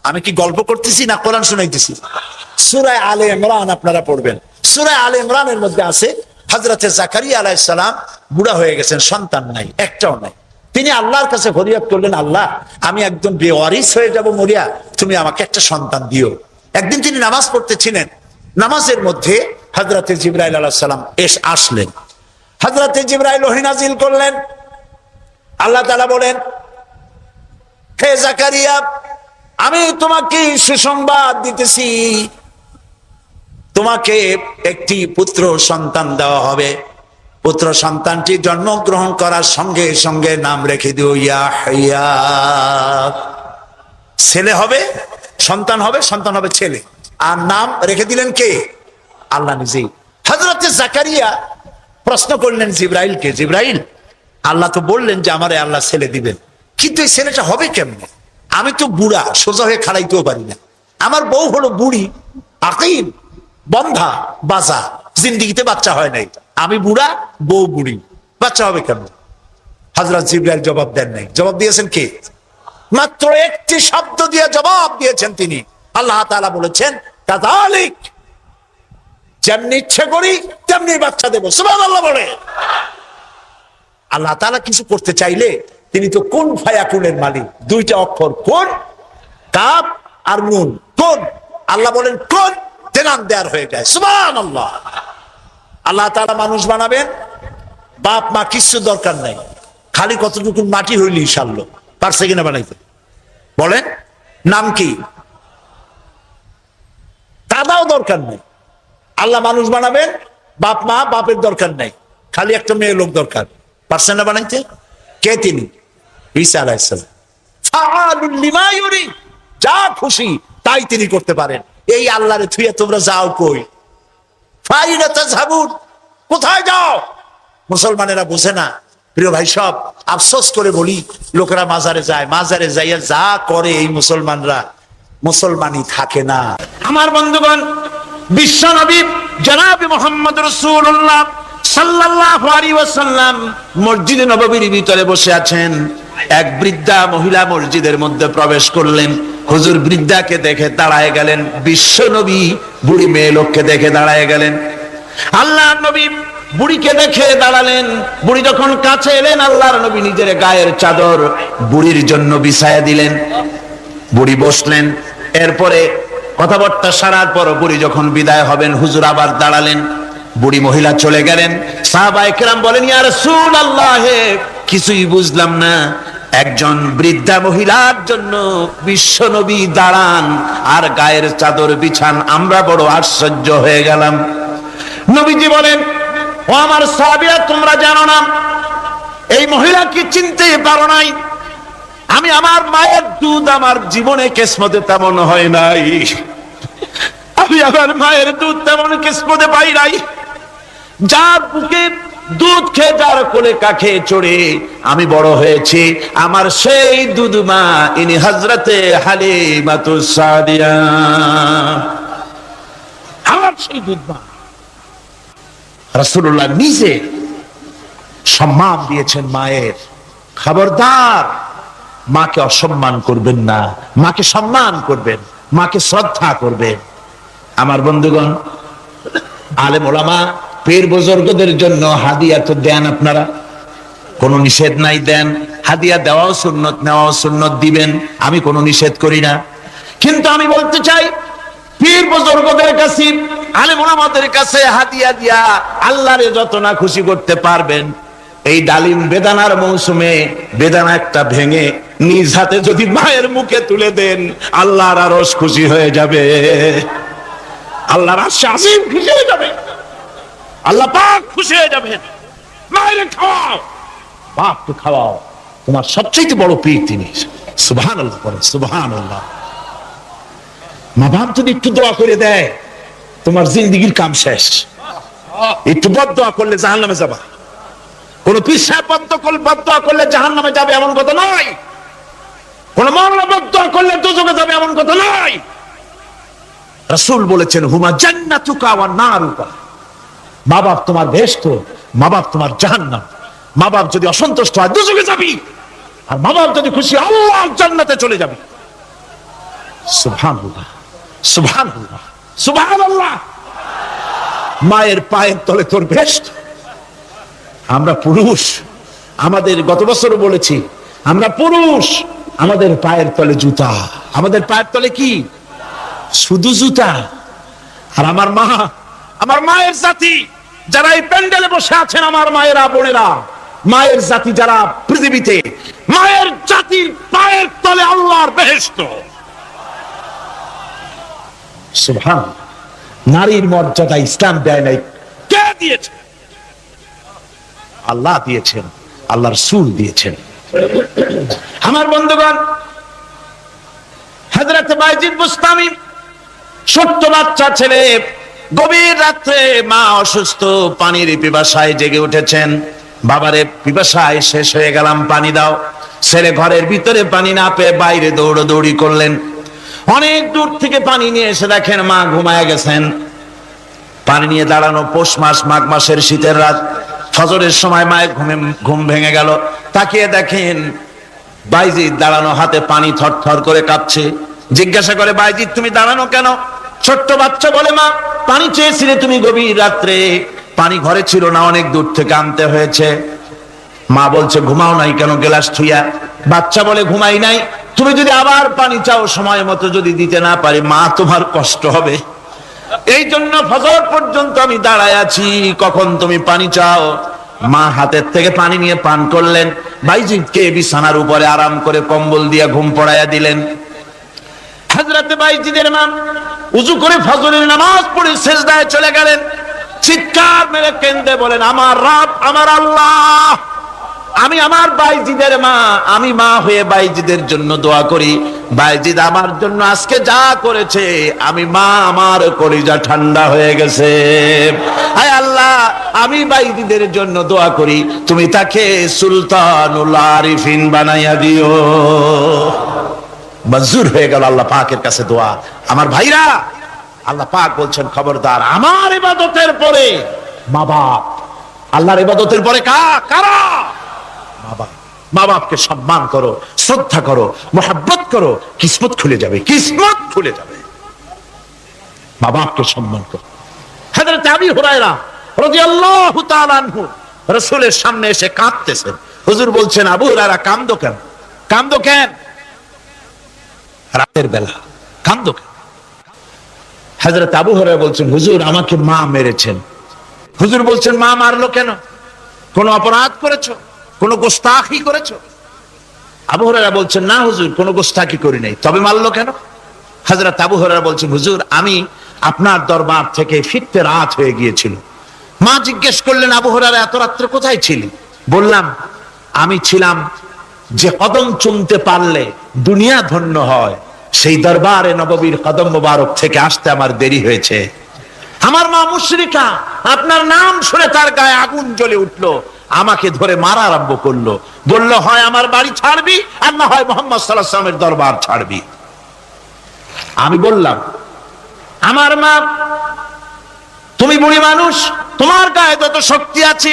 S1: আমি কি গল্প করতেছি না কোরআন শুনাইতেছি? সূরা আলে ইমরান আপনারা পড়বেন। সূরা আলে ইমরানের মধ্যে আছে হযরতে জাকারিয়া আলাইহিস সালাম বুড়া হয়ে গেছেন, সন্তান নাই, একটাও নাই। তিনি আল্লাহর কাছে ফরিয়াদ করলেন, আল্লাহ আমি একদম বেওয়ারিস হয়ে যাব মরিয়া, তুমি আমাকে একটা সন্তান দিও। একদিন তিনি নামাজ পড়তেছিলেন, নামাজের মধ্যে হযরতে জিবরাইল আলাইহিস সালাম আসলেন। হযরতে জিবরাইল ওহী নাযিল করলেন। আল্লাহ তাআলা বলেন, হে জাকারিয়া আমি তোমাকে সুসংবাদ দিতেছি, তোমাকে একটি পুত্র সন্তান দেওয়া হবে। পুত্র সন্তানটি জন্মগ্রহণ করার সঙ্গে সঙ্গে নাম রেখে দিও ইয়াহইয়া। ছেলে হবে, সন্তান হবে, সন্তান হবে ছেলে। আর নাম রেখে দিলেন কে? আল্লাহ নিজেই। হযরতে জাকারিয়া প্রশ্ন করলেন জিবরাইলকে, জিবরাইল আল্লাহ তো বললেন যে আমারে আল্লাহ ছেলে দিবেন, কিন্তু এই ছেলেটা হবে কেমনে? আমি তো বুড়া, সোজা হয়ে খাড়াইতেও পারি না, আমার বউ হলো বুড়ি, আকিম, বন্ধা, বাজা, জিন্দেগিতে বাচ্চা হয় নাই, আমি বুড়া, বউ বুড়ি, বাচ্চা হবে কেমন? হযরত জিবরাইল জবাব দেন নাই। জবাব দিয়েছেন কে? মাত্র একটি শব্দ দিয়ে জবাব দিয়েছেন তিনি। আল্লাহ তাআলা বলেছেন, কাযালিক, যেমনি ইচ্ছে করি তেমনি বাচ্চা দেবো। সুবহানাল্লাহ বলে। আল্লাহ তাআলা কিছু করতে চাইলে তিনি তো কুন ফায়াকুনের মালিক। দুইটা অক্ষর, কোন, কাফ আর নুন, কোন। আল্লাহ বলেন কোন, দেনান দেয়ার হয়ে যায়। সুবহানাল্লাহ। আল্লাহ তাআলা মানুষ বানাবেন, বাপ মা কিছু দরকার নাই, খালি কতটুকু মাটি হইলি ইনশাআল্লাহ। পারছে কিনা বানাইতে? বলেন নাম কি? কাদাও দরকার নাই। আল্লাহ মানুষ বানাবেন, বাপ মা বাপের দরকার নাই, খালি একটা মেয়ে লোক দরকার। পারছেন না বানাইতে? কে তিনি? ঈসা আলাইহিস সালাম। ফাআলুল লিমা ইউরিদ, যা খুশি তাই তিনি করতে পারেন। এই আল্লাহরে থুইয়া তোমরা যাও কই? ফাইনা তাযহাবুন, কোথায় যাও? মুসলমানেরা বোঝে না। প্রিয় ভাই, সব আফসোস করে বলি, লোকেরা মাজারে যায়, মাজারে যাইয়া যা করে এই মুসলমানরা, মুসলমানই থাকে না।
S2: আমার বন্ধুগণ, বিশ্ব নবী জনাব মুহাম্মদ রাসূলুল্লাহ সাল্লাল্লাহু আলাইহি ওয়াসাল্লাম মসজিদে নববীর ভিতরে বসে আছেন। এক বৃদ্ধা মহিলা মসজিদের মধ্যে প্রবেশ করলেন। হুজুর বৃদ্ধাকে দেখে দাঁড়ায় গেলেন, বিশ্ব নবী বুড়ি মেয়ে লোককে দেখে দাঁড়ায় গেলেন। আল্লাহর নবী বুড়িকে দেখে দাঁড়ালেন। বুড়ি যখন কাছে এলেন, আল্লাহর নবী নিজের গায়ের চাদর বুড়ির জন্য বিছায়া দিলেন। বুড়ি বসলেন। এরপরে কথাবার্তা সারার পর বুড়ি যখন বিদায় হবেন, হুজুর আবার দাঁড়ালেন। বুড়ি মহিলা চলে গেলেন। সাহাবায়ে কেরাম বলেন, ইয়া রাসূলুল্লাহ, কিছুই বুঝলাম না, একজন বৃদ্ধা মহিলার জন্য বিশ্ব নবী দাঁড়ান আর গায়ের চাদর বিছান, আমরা বড় আশ্চর্য হয়ে গেলাম। নবীজি বলেন, ও আমার সাহাবীরা, তোমরা জানো না এই মহিলাকে চিনতে পারো নাই? আমি আমার মায়ের দুধ আমার জীবনে কিসমতে তেমন হয় নাই। আমি আমার মায়ের দুধ তেমন কিসমতে পাই নাই। যার বুকে দুধ খেয়ে, যার কোলে কাখে চড়ে আমি বড় হয়েছি, আমার সেই দুধ মা ইনি হযরতে হালিমাতুস সাদিয়া, আমার সেই দুধ মা। রাসূলুল্লাহ নিজে সম্মান দিয়েছেন মায়ের। খবরদার, মাকে অসম্মান করবেন না, মাকে সম্মান করবেন, মাকে শ্রদ্ধা করবেন। আমার বন্ধুগণ, আলেম ওলামা পীর বুজুর্গদের জন্য হাদিয়া তো দেন আপনারা, কোনো নিষেধ নাই, দেন। হাদিয়া দেওয়াও সুন্নত, নেওয়াও সুন্নত, দিবেন, আমি কোনো নিষেধ করি না। কিন্তু আমি বলতে চাই, পীর বুজুর্গদের কাছে, আলেম ওলামাদের কাছে হাদিয়া দিয়া আল্লাহরে যত না খুশি করতে পারবেন, এই ডালিম বেদানার মৌসুমে বেদানা একটা ভেঙে নিজ হাতে যদি মায়ের মুখে তুলে দেন, আল্লাহর আরশ খুশি হয়ে যাবে, আল্লাহর আরশ আজিম খুশি হয়ে যাবে, আল্লাহ পাক খুশি হয়ে যাবেন। মায়ের খাওয়াও, বাপকে খাওয়াও, তোমার সবচেয়ে বড় পীর তিনি। সুবহানাল্লাহ বলেন, সুবহানাল্লাহ। মা বাপ যদি একটু দোয়া করে দেয়, তোমার জিন্দেগির কাম শেষ। একটু বদদোয়া করলে জাহান্নামে যাবা। কোন পীর সাহেব বদদোয়া করলে জাহান্নামে যাবে এমন কথা নয়। কোন মাওলানা বদদোয়া করলে দোজখে যাবে এমন কথা নয়। রাসূল বলেছেন, হুমা জান্নাতুকা ওয়া নারুকা, মা বাপ তোমার বেহেশত, মা বাপ তোমার জাহান্নাম। মা বাপ যদি অসন্তুষ্ট হয় দোজখে যাবি, আর মা বাপ যদি খুশি আল্লাহ জান্নাতে চলে যাবে। সুবহানাল্লাহ, সুবহানাল্লাহ, সুবহানাল্লাহ। মায়ের পায়ের তলে তোর বেহেশত। আমরা পুরুষ, আমাদের গত বছরও বলেছি, আমরা পুরুষ, আমাদের পায়ের তলে জুতা। আমাদের পায়ের তলে কি? শুধু জুতা। আর আমার মা, আমার মায়ের জাতি যারা এই প্যান্ডেলে বসে আছেন, আমার মায়েরা বোনেরা, মায়ের জাতি যারা পৃথিবীতে, মায়ের জাতির পায়ের তলে আল্লাহর বেহেশত। সুবহানাল্লাহ। নারীর মর্যাদা ইসলাম দেয় নাই, কে দিয়েছে? আল্লাহ দিয়েছেন, আল্লাহ রাসূল দিয়েছেন। আমার বন্ধুগণ, হযরত বাইজিদ বুস্তামি, ছোট্ট বাচ্চা ছেলে, গভীর রাতে মা অসুস্থ, পানির পিপাসায় জেগে উঠেছেন। বাবারে, পিপাসায় শেষ হয়ে গেলাম, পানি দাও। ছেলে ঘরের ভিতরে পানি না পেয়ে বাইরে দৌড়াদৌড়ি করলেন। অনেক দূর থেকে পানি নিয়ে এসে দেখেন মা ঘুমায় গেছেন। পানি নিয়ে দাঁড়ানো, পৌষ মাস, মাঘ মাসের শীতের রাত, ফজরের সময় মায়ের ঘুম ভেঙে গেল। তাকিয়ে দেখেন বাইজিদ দাঁড়ানো, হাতে পানি থরথর করে কাঁপছে। জিজ্ঞাসা করে, বাইজিদ তুমি দাঁড়ানো কেন? ছোট্ট বাচ্চা বলে, মা পানি চেয়েছিলে তুমি গভীর রাত্রে, পানি ঘরে ছিল না, অনেক দূর থেকে আনতে হয়েছে। মা বলছে ঘুমাও নাই কেন গ্লাস থুইয়া? বাচ্চা বলে ঘুমাই নাই, তুমি যদি আবার পানি চাও সময় মতো যদি দিতে না পারি মা তোমার কষ্ট হবে, এই জন্য ফজর পর্যন্ত আমি দাঁড়ায় আছি, কখন তুমি পানি চাও। মা হাতের থেকে পানি নিয়ে পান করলেন, বাইজিদকে বিছানার উপরে আরাম করে কম্বল দিয়ে ঘুম পড়াইয়া দিলেন। হযরত বাইজিদের মা উযু করে ফজরের নামাজ পড়ে সিজদায় চলে গেলেন, চিৎকার মেরে কেঁদে বলেন, আমার রব, আমার আল্লাহ, আমি আমার বাইজিদের মা, আমি মা হয়ে বাইজিদের জন্য দোয়া করি, বাইজিদ আমার জন্য আজকে যা করেছে, আমি মা, আমার কলিজা ঠান্ডা হয়ে গেছে। হায় আল্লাহ, আমি বাইজিদের জন্য দোয়া করি, তুমি তাকে সুলতানুল আরিফিন বানাইয়া দিও। মঞ্জুর হয়ে গেল আল্লাহ পাকের কাছে দোয়া। আমার ভাইরা, আল্লাহ পাক বলছেন খবরদার, আমার ইবাদতের পরে মা বাপ, আল্লাহর ইবাদতের পরে কারা? মা বাপকে সম্মান করো, শ্রদ্ধা করো, মোহাব্বত করো, কিসমত খুলে যাবে, কিসমত খুলে যাবে। মা বাপকে সম্মান করো। হযরত আবু হুরায়রা রাদিয়াল্লাহু তাআলা আনহু রাসূলের সামনে এসে কাঁদতেছেন। হুজুর বলছেন, আবু হুরায়রা কাঁদো কেন? কাঁদো কেন? রাতের বেলা কাঁদো কেন? হযরত আবু হুরায়রা বলছেন, হুজুর আমাকে মা মেরেছেন। হুজুর বলছেন, মা মারলো কেন? কোন অপরাধ করেছো? কোন গোস্তাখি করেছো? আবু হুরায়রা বলছেন, না হুজুর, কোন গোস্তাখি করি নাই, তবে মারলো কেন? হযরত আবু হুরায়রা বলছেন, হুজুর আমি আপনার দরবার থেকে ফিরতে রাত হয়ে গিয়েছিল। মা জিজ্ঞেস করলেন, আবু হুরায়রা এত রাত্রে কোথায় ছিলি? বললাম, আমি ছিলাম যে কদম চুমতে পারলে দুনিয়া ধন্য হয়, সেই দরবারে নববীর কদম মোবারক থেকে আসতে আমার দেরি হয়েছে। আমার মা মুশরিকা, আপনার নাম শুনে তার গায়ে আগুন জ্বলে উঠলো, আমাকে ধরে মারা আরম্ভ করলো, বলল হয় আমার বাড়ি ছাড়বি আর না হয় মুহাম্মদ সাল্লাল্লাহু আলাইহি ওয়াসাল্লামের দরবার ছাড়বি। আমি বললাম, আমার মা, তুমি বুড়ি মানুষ, তোমার গায়ে যত শক্তি আছে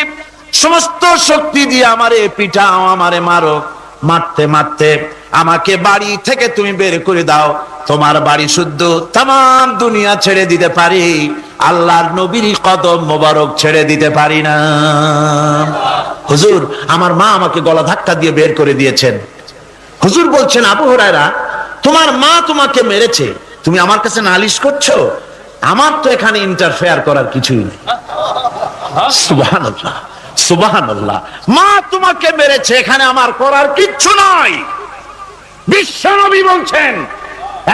S2: সমস্ত শক্তি দিয়ে আমারে পিটাও, আমারে মারো, মারতে মারতে আমাকে বাড়ি থেকে তুমি বের করে দাও, তোমার বাড়ি শুদ্ধ তাম দুনিয়া ছেড়ে দিতে পারি, আল্লাহর নবীর কদম মোবারক ছেড়ে দিতে পারি না। হুজুর আমার মা আমাকে গলা ধাক্কা দিয়ে বের করে দিয়েছেন। হুজুর বলছেন, আবু হুরায়রা তোমার মা তোমাকে মেরেছে, তুমি আমার কাছে নালিশ করছো? আমার তো এখানে ইন্টারফেয়ার করার কিছুই নেই। সুবহানাল্লাহ, সুবহানাল্লাহ, মা তোমাকে মেরেছে, এখানে আমার করার কিচ্ছু নাই। বিশ্ব নবী বলছেন,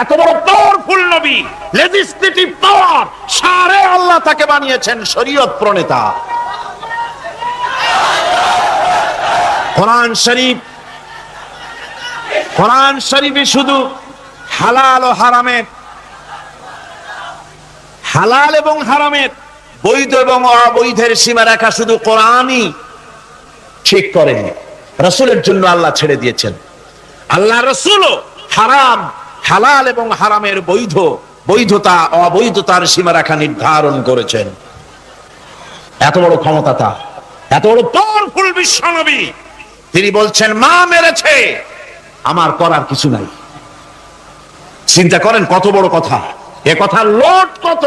S2: এত বড় পাওয়ারফুল নবী, লেজিসলেটিভ পাওয়ার, সারে আল্লাহ তাকে বানিয়েছেন শরীয়ত প্রণেতা। কোরআন শরীফ, কোরআন শরীফে শুধু হালাল ও হারামের, হালাল এবং হারামের, বৈধ এবং অবৈধের সীমারেখা শুধু কোরআনই ঠিক করেন, রাসূলের জন্য আল্লাহ ছেড়ে দিয়েছেন। আল্লাহ রাসূলও হারাম, হালাল এবং হারামের বৈধ, বৈধতা অবৈধতার সীমারেখা নির্ধারণ করেছেন। এত বড় ক্ষমতা তার, এত বড় পাওয়ারফুল বিশ্ব নবী, তিনি বলছেন মা মেরেছে, আমার করার কিছু নাই। চিন্তা করেন কত বড় কথা, এ কথার লোড কত।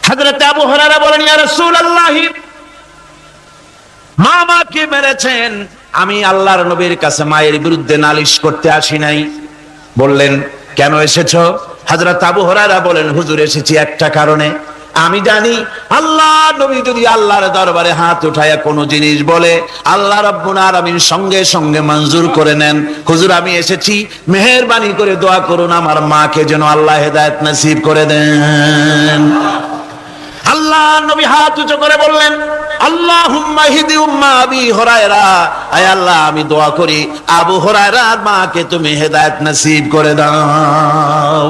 S2: হযরত আবু হুরায়রা বলেন, ইয়া রাসূলুল্লাহ, মা আমাকে মেরেছেন, আমি আল্লাহর নবীর কাছে মায়ের বিরুদ্ধে নালিশ করতে আসি নাই। বললেন, কেন এসেছো? হযরত আবু হুরায়রা বলেন, হুজুর এসেছি একটা কারণে, আমি জানি আল্লাহ নবী যদি আল্লাহর দরবারে হাত উঠায়া কোনো জিনিস বলে আল্লাহ রাব্বুল আলামিন সঙ্গে সঙ্গে মঞ্জুর করে নেন। হুজুর আমি এসেছি, মেহেরবানি করে দোয়া করুন আমার মাকে যেন আল্লাহ হেদায়েত নসিব করে দেন। আল্লাহ নবী হাত উঁচু করে বললেন, আল্লাহুম্মা হিদি উম্মা আবি হুরায়রা, আয় আল্লাহ আমি দোয়া করি আবু হুরায়রার মাকে তুমি হেদায়েত নসিব করে দাও।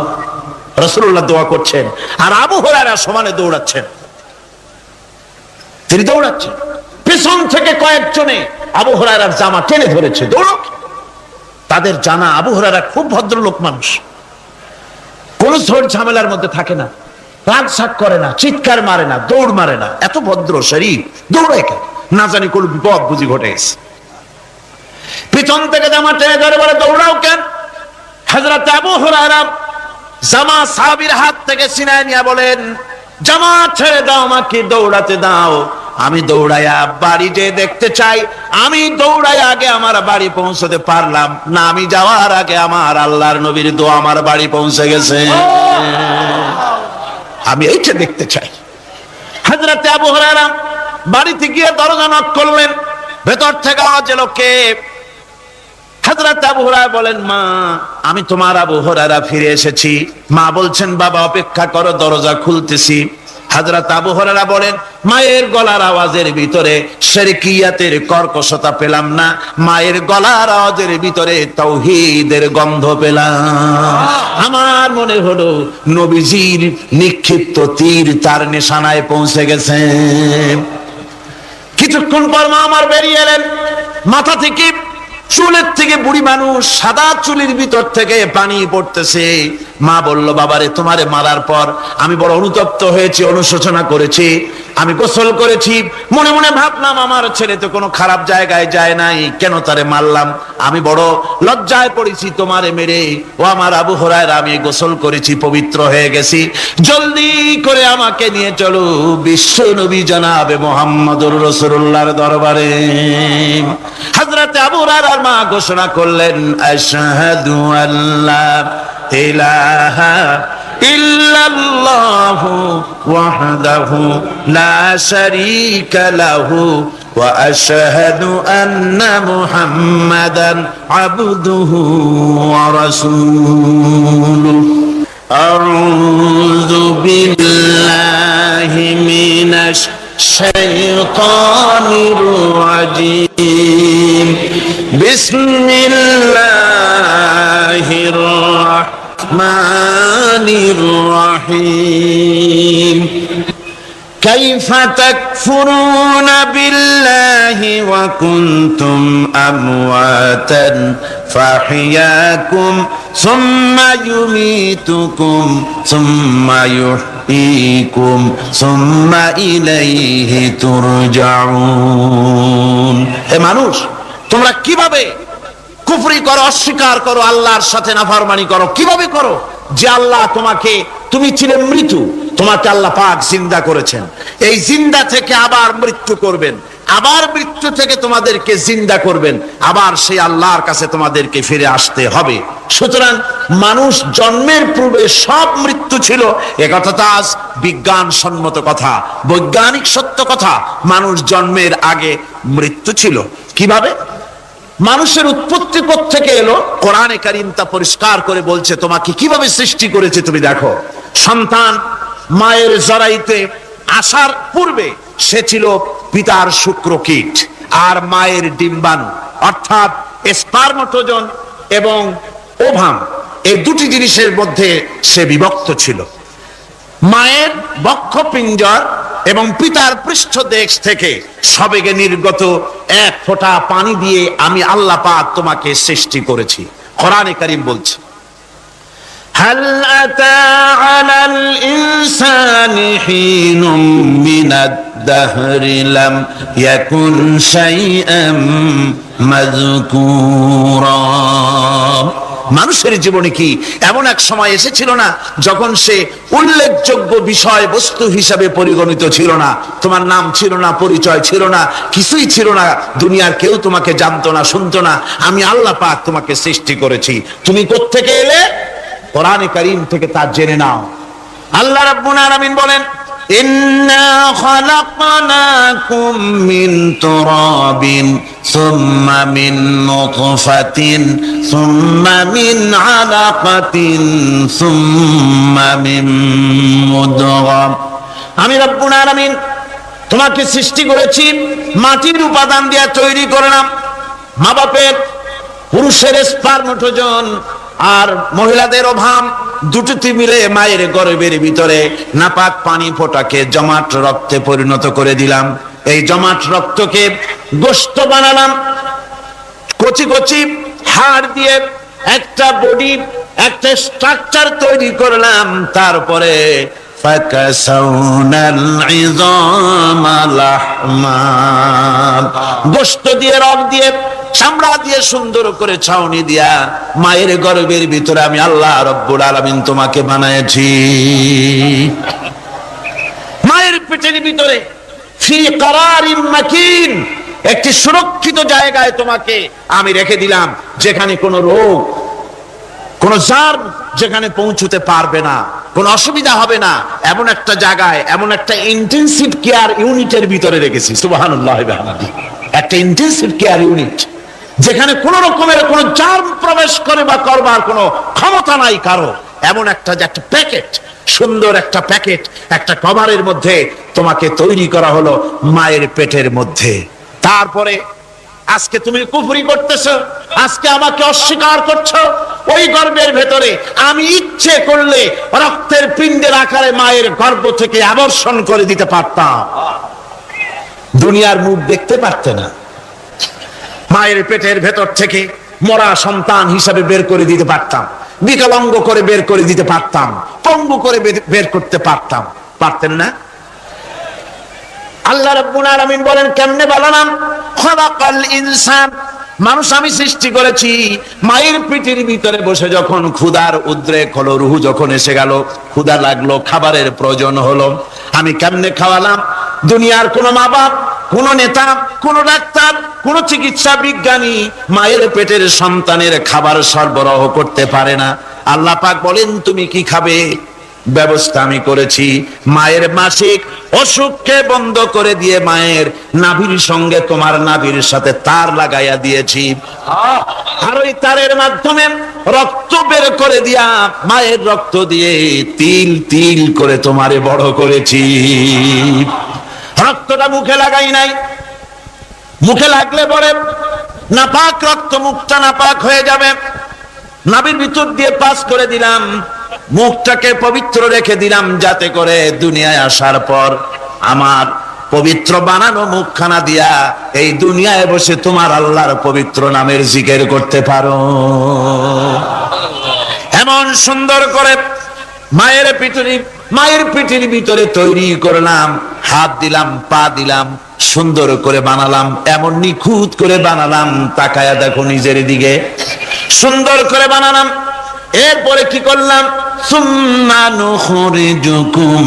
S2: রাসূলুল্লাহ দোয়া করছেন আর আবু হুরায়রা সমানে দৌড়াচ্ছেন। তিনি দৌড়াচ্ছেন, পিছন থেকে কয়েকজনে আবু হুরায়রার জামা টেনে ধরেছে, দৌড়ক। তাদের জানা আবু হুরায়রা খুব ভদ্রলোক মানুষ, কোন ঝড় ঝামেলার মধ্যে থাকে না, রাগ শাক করে না, চিৎকার মারে না, দৌড় মারে না, এত ভদ্র শরীর, দৌড়ায় কেন? না জানি কোন বিপদ বুঝি ঘটে গেছে। পিছন থেকে জামা টেনে ধরে বলে, দৌড়াও কেন? হযরত আবু হুরায়রা জামা সাহাবীর হাত থেকে ছিনায় নিয়ে বলেন, জামা ছেড়ে দাও, আমাকে দৌড়াতে দাও, আমি দৌড়াইয়া বাড়ি যে দেখতে চাই। আমি দৌড়াই আগে আমার বাড়ি পৌঁছতে পারলাম না, আমি যাওয়ার আগে আমার আল্লাহর নবীর দোয়া আমার বাড়ি পৌঁছে গেছে, আমি এইটা দেখতে চাই। হযরত আবু হুরায়রা বাড়িতে গিয়ে দরজা নক করলেন, ভেতর থেকে আওয়াজ এলো, কে? হযরত আবু হুরায়রা বলেন, মা, আমি তোমার আবু হুরায়রা ফিরে এসেছি। মা বলছেন, বাবা অপেক্ষা করো, দরজা খুলতেছি। হযরত আবু হুরায়রা বলেন, মায়ের গলার আওয়াজের ভিতরে শিরকিয়াতের কর্কশতা পেলাম না, মায়ের গলার আওয়াজের ভিতরে তাওহীদের গন্ধ পেলাম। আমার মনে হলো নবীজির নিক্ষিপ্ত তীর তার নিশানায় পৌঁছে গেছে। কিছুক্ষণ পর মা আমার বেরিয়ে এলেন, মাথা থেকে চুলের থেকে বুড়ি মানুষ, সাদা চুলের ভিতর থেকে পানি পড়তেছে। মা বলল, বাবারে, তোমারে মারার পর আমি বড় অনুতপ্ত হয়েছি, অনুশোচনা করেছি, আমি গোসল করেছি, মনে মনে ভাবলাম আমার ছেলে তো কোনো খারাপ জায়গায় যায় নাই, কেন তারে মারলাম, আমি বড় লজ্জায় পড়েছি তোমারে মেরে। ও আমার আবু হুরায়রা, আমি গোসল করেছি, পবিত্র হয়ে গেছি, জলদি করে আমাকে নিয়ে চলো বিশ্ব নবী জনাবে মুহাম্মদুর রাসূলুল্লাহর দরবারে। হযরত আবু হুরায়রার মা ঘোষণা করলেন, আশহাদু আল্লা ইলাহা ইল্লাল্লাহু ওয়াহদাহু লা শারীকা লাহু ওয়া আশহাদু আন্না মুহাম্মাদান আবদুহু ওয়া রাসূলুহু। আউযু বিল্লাহি মিনাশ শাইতানির রাজীম। বিসমিল্লাহির রাহমানির রাহিম। কাইফা তাকফুরুনা বিল্লাহি ওয়া কুনতুম আমওয়াতান ফাহিয়াকুম সুম্মা ইউমীতুকুম সুম্মা ইউহয়ীকুম সুম্মা ইলাইহি তুরজাউন। হে মানুষ, তোমরা কিভাবে কুফরি করো, অস্বীকার করো, আল্লাহর সাথে নাফরমানি করো? কিভাবে করো? যে আল্লাহ তোমাকে, তুমি ছিলে মৃত্যু, তোমাকে আল্লাহ পাক জিন্দা করেছেন, এই জিন্দা থেকে আবার মৃত্যু করবেন, আবার মৃত্যু থেকে তোমাদেরকে জিন্দা করবেন, আবার সেই আল্লাহর কাছে তোমাদেরকে ফিরে আসতে হবে। সুতরাং মানুষ জন্মের পূর্বে সব মৃত্যু ছিল, একথা তো আজ বিজ্ঞান সম্মত কথা, বৈজ্ঞানিক সত্য কথা। মানুষ জন্মের আগে মৃত্যু ছিল। কিভাবে? মানুষের উৎপত্তি থেকে এলো, কোরআনে কারীম তা পরিষ্কার করে বলছে। তোমাকে কিভাবে সৃষ্টি করেছে তুমি দেখো। সন্তান মায়ের জরায়ুতে আসার পূর্বে সে ছিল পিতার শুক্রকীট আর মায়ের ডিম্বাণু, অর্থাৎ স্পার্মটোজন এবং ওভাম, এই দুটি জিনিসের মধ্যে সে বিভক্ত ছিল। মায়ের বক্ষপিঞ্জর এবং পিতার পৃষ্ঠদেশ থেকে সবেগে নির্গত এক ফোঁটা পানি দিয়ে আমি আল্লাহ পাক তোমাকে সৃষ্টি করেছি। কোরআনে কারীম বলছে, হাল আতা আলাল ইনসানি হিনুম মিনাদ দাহরি লাম ইয়াকুন শাইআম মাযকুরা। মানুষের জীবনে কি এমন এক সময় এসেছিল না যখন সে উল্লেখযোগ্য বিষয় বস্তু হিসাবে পরিগণিত ছিল না? তোমার নাম ছিল না, পরিচয় ছিল না, কিছুই ছিল না, দুনিয়ার কেউ তোমাকে জানতো না, শুনতো না। আমি আল্লাহ পাক তোমাকে সৃষ্টি করেছি। তুমি কোত্থেকে এলে? কোরআনে কারীম থেকে তা জেনে নাও। আল্লাহ রাব্বুল আলামিন বলেন, ইন্না খালাকনাকুম মিন তুরাবিন সুম্মা মিন নুতফাতিন সুম্মা মিন আলাকাতিন সুম্মা মিন মুদগা। আমি রাব্বুল আলামিন তোমাকে সৃষ্টি করেছি, মাটির উপাদান দিয়ে তৈরি করলাম। মা বাপের, পুরুষের স্পার্মটোজন আর মহিলাদের ওভাম দুটোতে মিলে মায়ের গর্ভের ভিতরে নাপাক পানি ফোঁটাকে জমাট রক্তে পরিণত করে দিলাম। এই জমাট রক্তকে গোশত বানালাম, কচি কচি হাড় দিয়ে একটা বডি, একটা স্ট্রাকচার তৈরি করলাম। তারপরে ফাকাসাউনাল ইযামা লাহমা, গোশত দিয়ে, রক দিয়ে চামড়া দিয়ে সুন্দর করে ছাউনি দিয়া মায়ের গর্ভের ভিতরে আমি আল্লাহ রব্বুল আলামিন তোমাকে বানাইছি। মায়ের পেটের ভিতরে ফি কারারিম মাকিন, একটি সুরক্ষিত জায়গায় তোমাকে আমি রেখে দিলাম, যেখানে কোনো রোগ, কোন জার্ম যেখানে পৌঁছতে পারবে না, কোনো অসুবিধা হবে না, এমন একটা জায়গায়, এমন একটা ইন্টেনসিভ কেয়ার ইউনিটের ভিতরে রেখেছি। সুবহানাল্লাহ বিহামদিহি। একটা ইন্টেনসিভ কেয়ার ইউনিট, যেখানে কোন রকমের কোন জার্ম প্রবেশ করে বা করবার কোনো ক্ষমতা নাই কারো, এমন একটা প্যাকেট, সুন্দর একটা প্যাকেট, একটা কভারের মধ্যে তোমাকে তৈরি করা হলো মায়ের পেটের মধ্যে। তারপরে আজকে তুমি কুফরি করতেছো, আজকে আমাকে অস্বীকার করছো। ওই গর্ভের ভেতরে আমি ইচ্ছে করলে রক্তের পিণ্ডের আকারে মায়ের গর্ভ থেকে আবর্ষণ করে দিতে পারতাম, দুনিয়ার মুখ দেখতে পারতে না। মায়ের পেটের ভেতর থেকে মরা সন্তান হিসাবে বের করে দিতে পারতাম, বিকলাঙ্গ করে বের করে দিতে পারতাম, পঙ্গু করে বের করতে পারতাম, পারতেন না? আল্লাহ রাব্বুল আলামিন বলেন কেমনে বানালাম? খালাকাল ইনসান, মানুষ আমি সৃষ্টি করেছি মায়ের পেটের ভিতরে বসে। যখন ক্ষুধার উদ্রেক হলো, রুহু যখন এসে গেল, ক্ষুধা লাগলো, খাবারের প্রয়োজন হলো, আমি কেমনে খাওয়ালাম? দুনিয়ার কোন মা বাপ, কোন নেতা, কোন ডাক্তার, কোন চিকিৎসা বিজ্ঞানী মায়ের পেটের সন্তানের খাবার সরবরাহ করতে পারে না। আল্লাহ পাক বলেন তুমি কি খাবে? ব্যবস্থা আমি করেছি। মায়ের মাসিক অসুখকে বন্ধ করে দিয়ে মায়ের নাভির সঙ্গে তোমার নাভির সাথে তার লাগাইয়া দিয়েছি, আর ওই তারের মাধ্যমে রক্ত বের করে দিয়া মায়ের রক্ত দিয়ে তিল তিল করে তোমারে বড় করেছি। রক্তটা মুখে লাগাই নাই, মুখে লাগলে পরে নাপাক রক্ত, মুখটা নাপাক হয়ে যাবে। নাভির ভিতর দিয়ে পাস করে দিলাম, মুখটাকে পবিত্র রেখে দিলাম, যাতে করে দুনিয়ায় আসার পর আমার পবিত্র বানানো মুখখানা দিয়া এই দুনিয়ায় বসে তোমার আল্লাহর পবিত্র নামের জিকির করতে পারো। এমন সুন্দর করে মায়ের পিঠের ভিতরে তৈরি করলাম, হাত দিলাম, পা দিলাম, সুন্দর করে বানালাম, এমন নিখুঁত করে বানালাম, তাকায়া দেখো নিজের দিকে, সুন্দর করে বানালাম। এরপরে কি করলাম? সুম্মা নুখরিজুকুম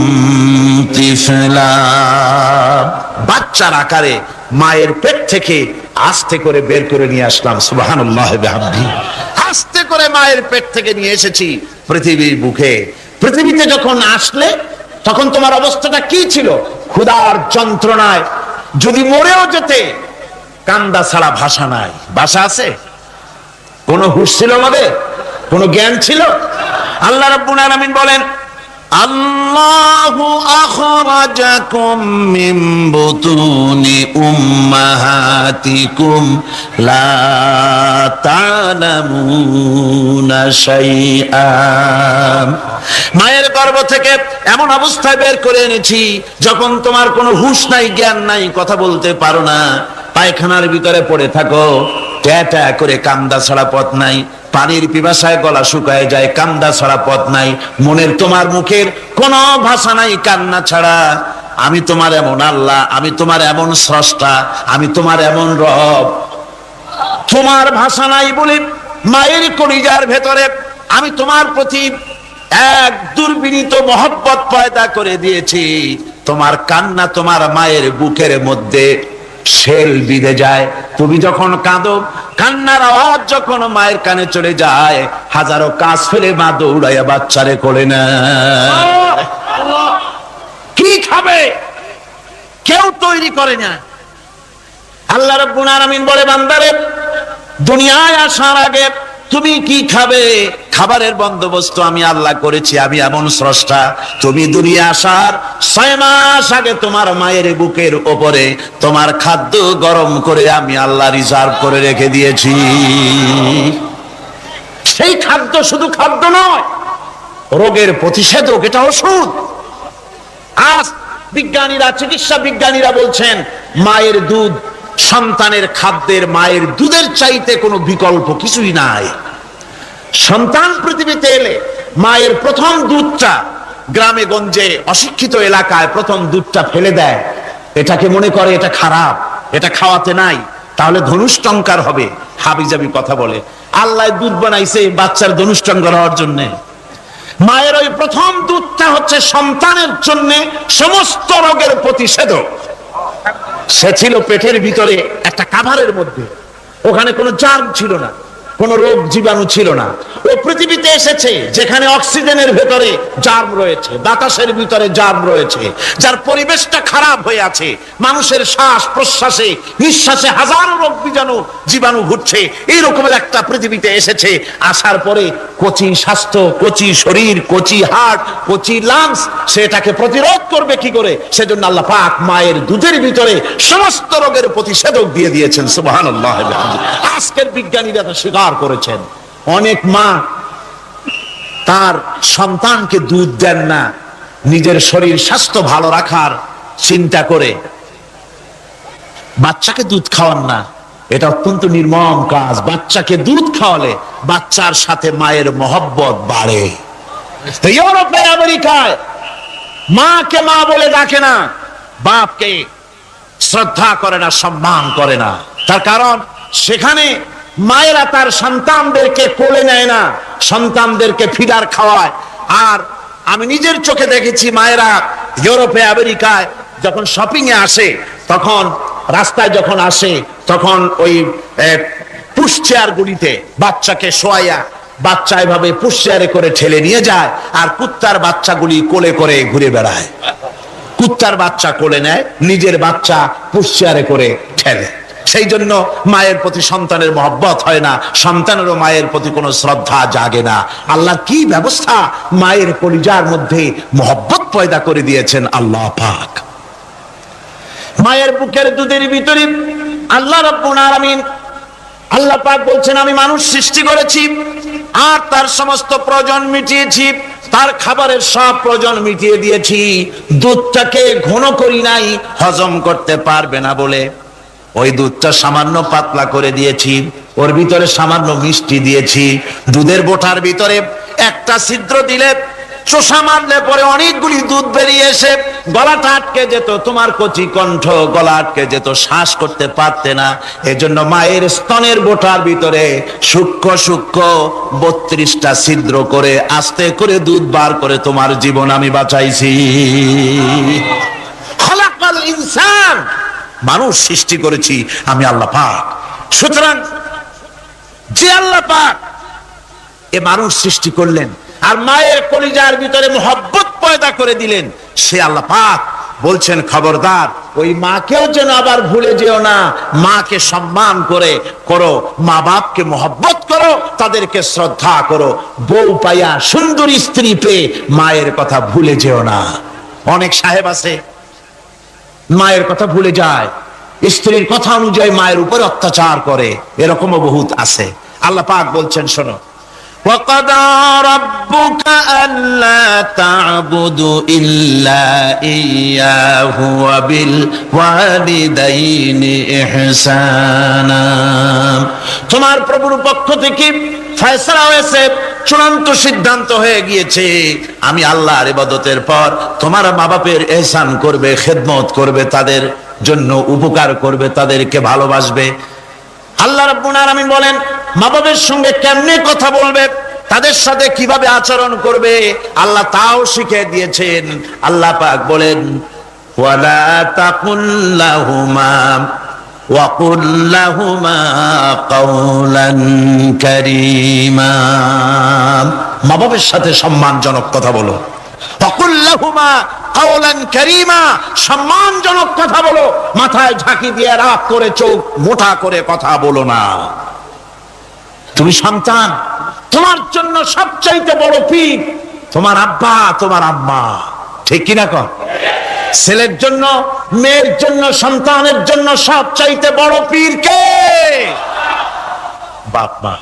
S2: তিফলা, বাচ্চার আকারে মায়ের পেট থেকে আস্তে করে বের করে নিয়ে আসলাম। সুবহানাল্লাহ বিহামদিহি। আস্তে করে মায়ের পেট থেকে নিয়ে এসেছি পৃথিবীর বুকে। পৃথিবীতে যখন আসলে তখন তোমার অবস্থাটা কি ছিল? ক্ষুধার যন্ত্রণায় যদি মরেও যেতে, কান্দা ছাড়া ভাষা নাই। ভাষা আছে? কোন হুঁশ ছিল আমাদের? কোন জ্ঞান ছিল? আল্লাহ রাব্বুল আলামিন বলেন আল্লাহু আখরাজাকুম মিন বুতুনি উম্মাহাতিকুম লা তা'লামুনা শাইআ, মায়ের গর্ভ থেকে এমন অবস্থায় বের করে এনেছি যখন তোমার কোনো হুঁশ নাই, জ্ঞান নাই, কথা বলতে পারো না, পায়খানার ভিতরে পড়ে থাকো, ট্যাটা করে কান্দা ছাড়া পথ নাই, পানির পিপাসায় গলা শুকায় যায়, কান্দা ছাড়া পথ নাই, মনের তোমার মুখের কোন ভাষা নাই কান্না ছাড়া। আমি তোমার এমন আল্লাহ, আমি তোমার এমন স্রষ্টা, আমি তোমার এমন রব, তোমার ভাষা নাই বলে মায়ের কলিজার ভেতরে আমি তোমার প্রতি এক দুর্বিনীত মহব্বত পয়দা করে দিয়েছি। তোমার কান্না তোমার মায়ের বুকের মধ্যে শেল বিঁধে যায়। তুমি যখন কাঁদো, কান্নার আওয়াজ যখন মায়ের কানে চলে যায়, হাজারো কাজ ফেলে মা দৌড়াইয়া বাচ্চারে কোলে নেয়। কি খাবে কেউ তৈরি করে না। আল্লাহ রাব্বুল আলামিন বলে বান্দারে, দুনিয়ায় আসার আগে তুমি কি খাবে, খাবারের বন্দোবস্ত আমি আল্লাহ করেছি, আমি এমন স্রষ্টা। তুমি দুনিয়া আসার 6 মাস আগে তোমার মায়ের বুকের ওপরে তোমার খাদ্য গরম করে আমি আল্লাহ রিজার্ভ করে রেখে দিয়েছি। সেই খাদ্য শুধু খাদ্য নয়, রোগের প্রতিষেধক, এটা ওষুধ। আজ বিজ্ঞানীরা, চিকিৎসা বিজ্ঞানীরা বলছেন মায়ের দুধ সন্তানের খাদ্যের, মায়ের দুধের চাইতে কোনো বিকল্প কিছুই নাই। সন্তান পৃথিবীতে এলে মায়ের প্রথম দুধটা, গ্রামে গঞ্জে অশিক্ষিত এলাকায় প্রথম দুধটা ফেলে দেয়, এটাকে মনে করে এটা খারাপ, এটা খাওয়াতে নাই। তাহলে ধনুষ্টঙ্কার হবে। হাবিজাবি কথা বলে। আল্লাহ দুধ বানাইছে বাচ্চার ধনুষ্টঙ্কার হওয়ার জন্য। মায়ের ওই প্রথম দুধটা হচ্ছে সন্তানের জন্য সমস্ত রোগের প্রতিষেধক। সে ছিল পেটের ভিতরে একটা কাভারের মধ্যে, ওখানে কোনো জার্ম ছিল না, কোনো রোগ জীবাণু ছিল না। ও পৃথিবীতে এসেছে যেখানে অক্সিজেনের ভেতরে জার্ম রয়েছে, বাতাসের ভিতরে জার্ম রয়েছে, যার পরিবেশটা খারাপ হয়ে আছে। মানুষের শ্বাস প্রশ্বাসে নিঃশ্বাসে হাজারো রোগ জীবাণু ঘুরছে। এইরকমের একটা পৃথিবীতে এসেছে। আসার পরে কচি স্বাস্থ্য, কচি শরীর, কচি হার্ট, কচি লাংস, সেটাকে প্রতিরোধ করবে কি করে? সেজন্য আল্লাহ পাক মায়ের দুধের ভিতরে সমস্ত রোগের প্রতিষেধক দিয়ে দিয়েছেন। সুবহানাল্লাহ। আজকের বিজ্ঞানীরা তা স্বীকার করেছেন। অনেক মা তার সন্তানকে দুধ দেন না, নিজের শরীর স্বাস্থ্য ভালো রাখার চিন্তা করে বাচ্চাকে দুধ খাওয়ান না। এটা অত্যন্ত নির্মম কাজ। বাচ্চাকে দুধ খাওয়ালে বাচ্চার সাথে মায়ের মহব্বত বাড়ে। ইউরোপে আমেরিকায় মাকে মা বলে ডাকে না, বাপকে শ্রদ্ধা করে না, সম্মান করে না। তার কারণ সেখানে মায়েরা তার সন্তানদেরকে কোলে নেয় না, সন্তানদেরকে ফিডার খাওয়ায়। আর আমি নিজের চোখে দেখেছি মায়েরা ইউরোপে আমেরিকায় যখন শপিং এ আসে, তখন রাস্তায় যখন আসে, তখন ওই পুশ চেয়ার গুলিতে বাচ্চাকে শোয়াইয়া বাচ্চা এভাবে পুশ চেয়ারে করে ঠেলে নিয়ে যায়, আর কুত্তার বাচ্চাগুলি কোলে করে ঘুরে বেড়ায়। কুত্তার বাচ্চা কোলে নেয়, নিজের বাচ্চা পুশ চেয়ারে করে ঠেলে। সেই জন্য মায়ের প্রতি সন্তানের মহব্বত হয় না, সন্তানেরও মায়ের প্রতি কোনো শ্রদ্ধা জাগে না। আল্লাহ কি ব্যবস্থা মায়ের কলিজার মধ্যে মহব্বত পয়দা করে দিয়েছেন আল্লাহ পাক। মায়ের বুকের দুধের ভিতরে আল্লাহ রাব্বুল আলামিন, আল্লাহ পাক বলছেন, আমি মানুষ সৃষ্টি করেছি আর তার সমস্ত প্রয়োজন মিটিয়েছি, তার খাবারের সব প্রয়োজন মিটিয়ে দিয়েছি। দুধটাকে ঘন করি নাই হজম করতে পারবে না বলে, ওই দুধটা সামান্য পাতলা করে দিয়েছি, ওর ভিতরে সামান্য মিষ্টি দিয়েছি। দুধের বোটার ভিতরে একটা ছিদ্র দিলে, চোষা মারলে পরে অনেকগুলি দুধ বেরিয়ে এসে গলাটা আটকে যেত, তোমার কচি কণ্ঠ গলা আটকে যেত, শ্বাস করতে পারতে না। এজন্য মায়ের স্তনের বোটার ভিতরে সূক্ষ্ম সূক্ষ্ম 32টা ছিদ্র করে আস্তে করে দুধ বার করে তোমার জীবন আমি বাঁচাইছি। খলাকাল ইনসান, মানুষ সৃষ্টি করেছি আমি আল্লাহ পাক। সুতরাং যে আল্লাহ পাক এ মানুষ সৃষ্টি করলেন আর মায়ের কলিজার ভিতরে মোহব্বত পয়দা করে দিলেন, সে আল্লাহ পাক বলছেন, খবরদার ওই মাকেও যেন আবার ভুলে যেও না। মাকে সম্মান করে করো, মা বাপকে মোহব্বত করো, তাদেরকে শ্রদ্ধা করো। বউ পাইয়া সুন্দরী স্ত্রী পেয়ে মায়ের কথা ভুলে যেও না। অনেক সাহেব আছে মায়ের কথা ভুলে যায়, স্ত্রীর কথা অনুযায়ী মায়ের উপর অত্যাচার করে, এরকমও বহুত আছে। আল্লাহ পাক বলছেন, শোনো, وَقَضَى رَبُّكَ أَلَّا تَعْبُدُوا إِلَّا إِيَّاهُ وَبِالْوَالِدَيْنِ إِحْسَانًا। তোমার প্রভুর পক্ষ থেকে ফয়সালা হয়েছে, চূড়ান্ত সিদ্ধান্ত হয়ে গিয়েছে, আমি আল্লাহর ইবাদতের পর তোমার মা বাপের ইহসান করবে, খেদমত করবে, তাদের জন্য উপকার করবে, তাদেরকে ভালোবাসবে। আল্লাহ রাব্বুল আলামিন বলেন, মা বাবার সঙ্গে কেমনে কথা বলবে, তাদের সাথে কিভাবে আচরণ করবে, আল্লাহ তাও শিখিয়ে দিয়েছেন। আল্লাহ পাক বলেন, ওয়ালা তাকুল লাহুমা ওয়া কুল লাহুমা কাওলান কারীমা। মা বাবার সাথে সম্মানজনক কথা বলো। ওয়াকুল লাহুমা কাওলান কারীমা, সম্মানজনক কথা বলো। মাথায় ঝাঁকি দিয়ে রাগ করে চোখ মোটা করে কথা বলো না। তুমি সন্তান, তোমার জন্য সবচাইতে বড় পীর তোমার আব্বা, তোমার আম্মা, ঠিক কিনা কর? ছেলের জন্য, মেয়ের জন্য, সন্তানের জন্য সবচাইতে বড় পীর কে? বাপ মা।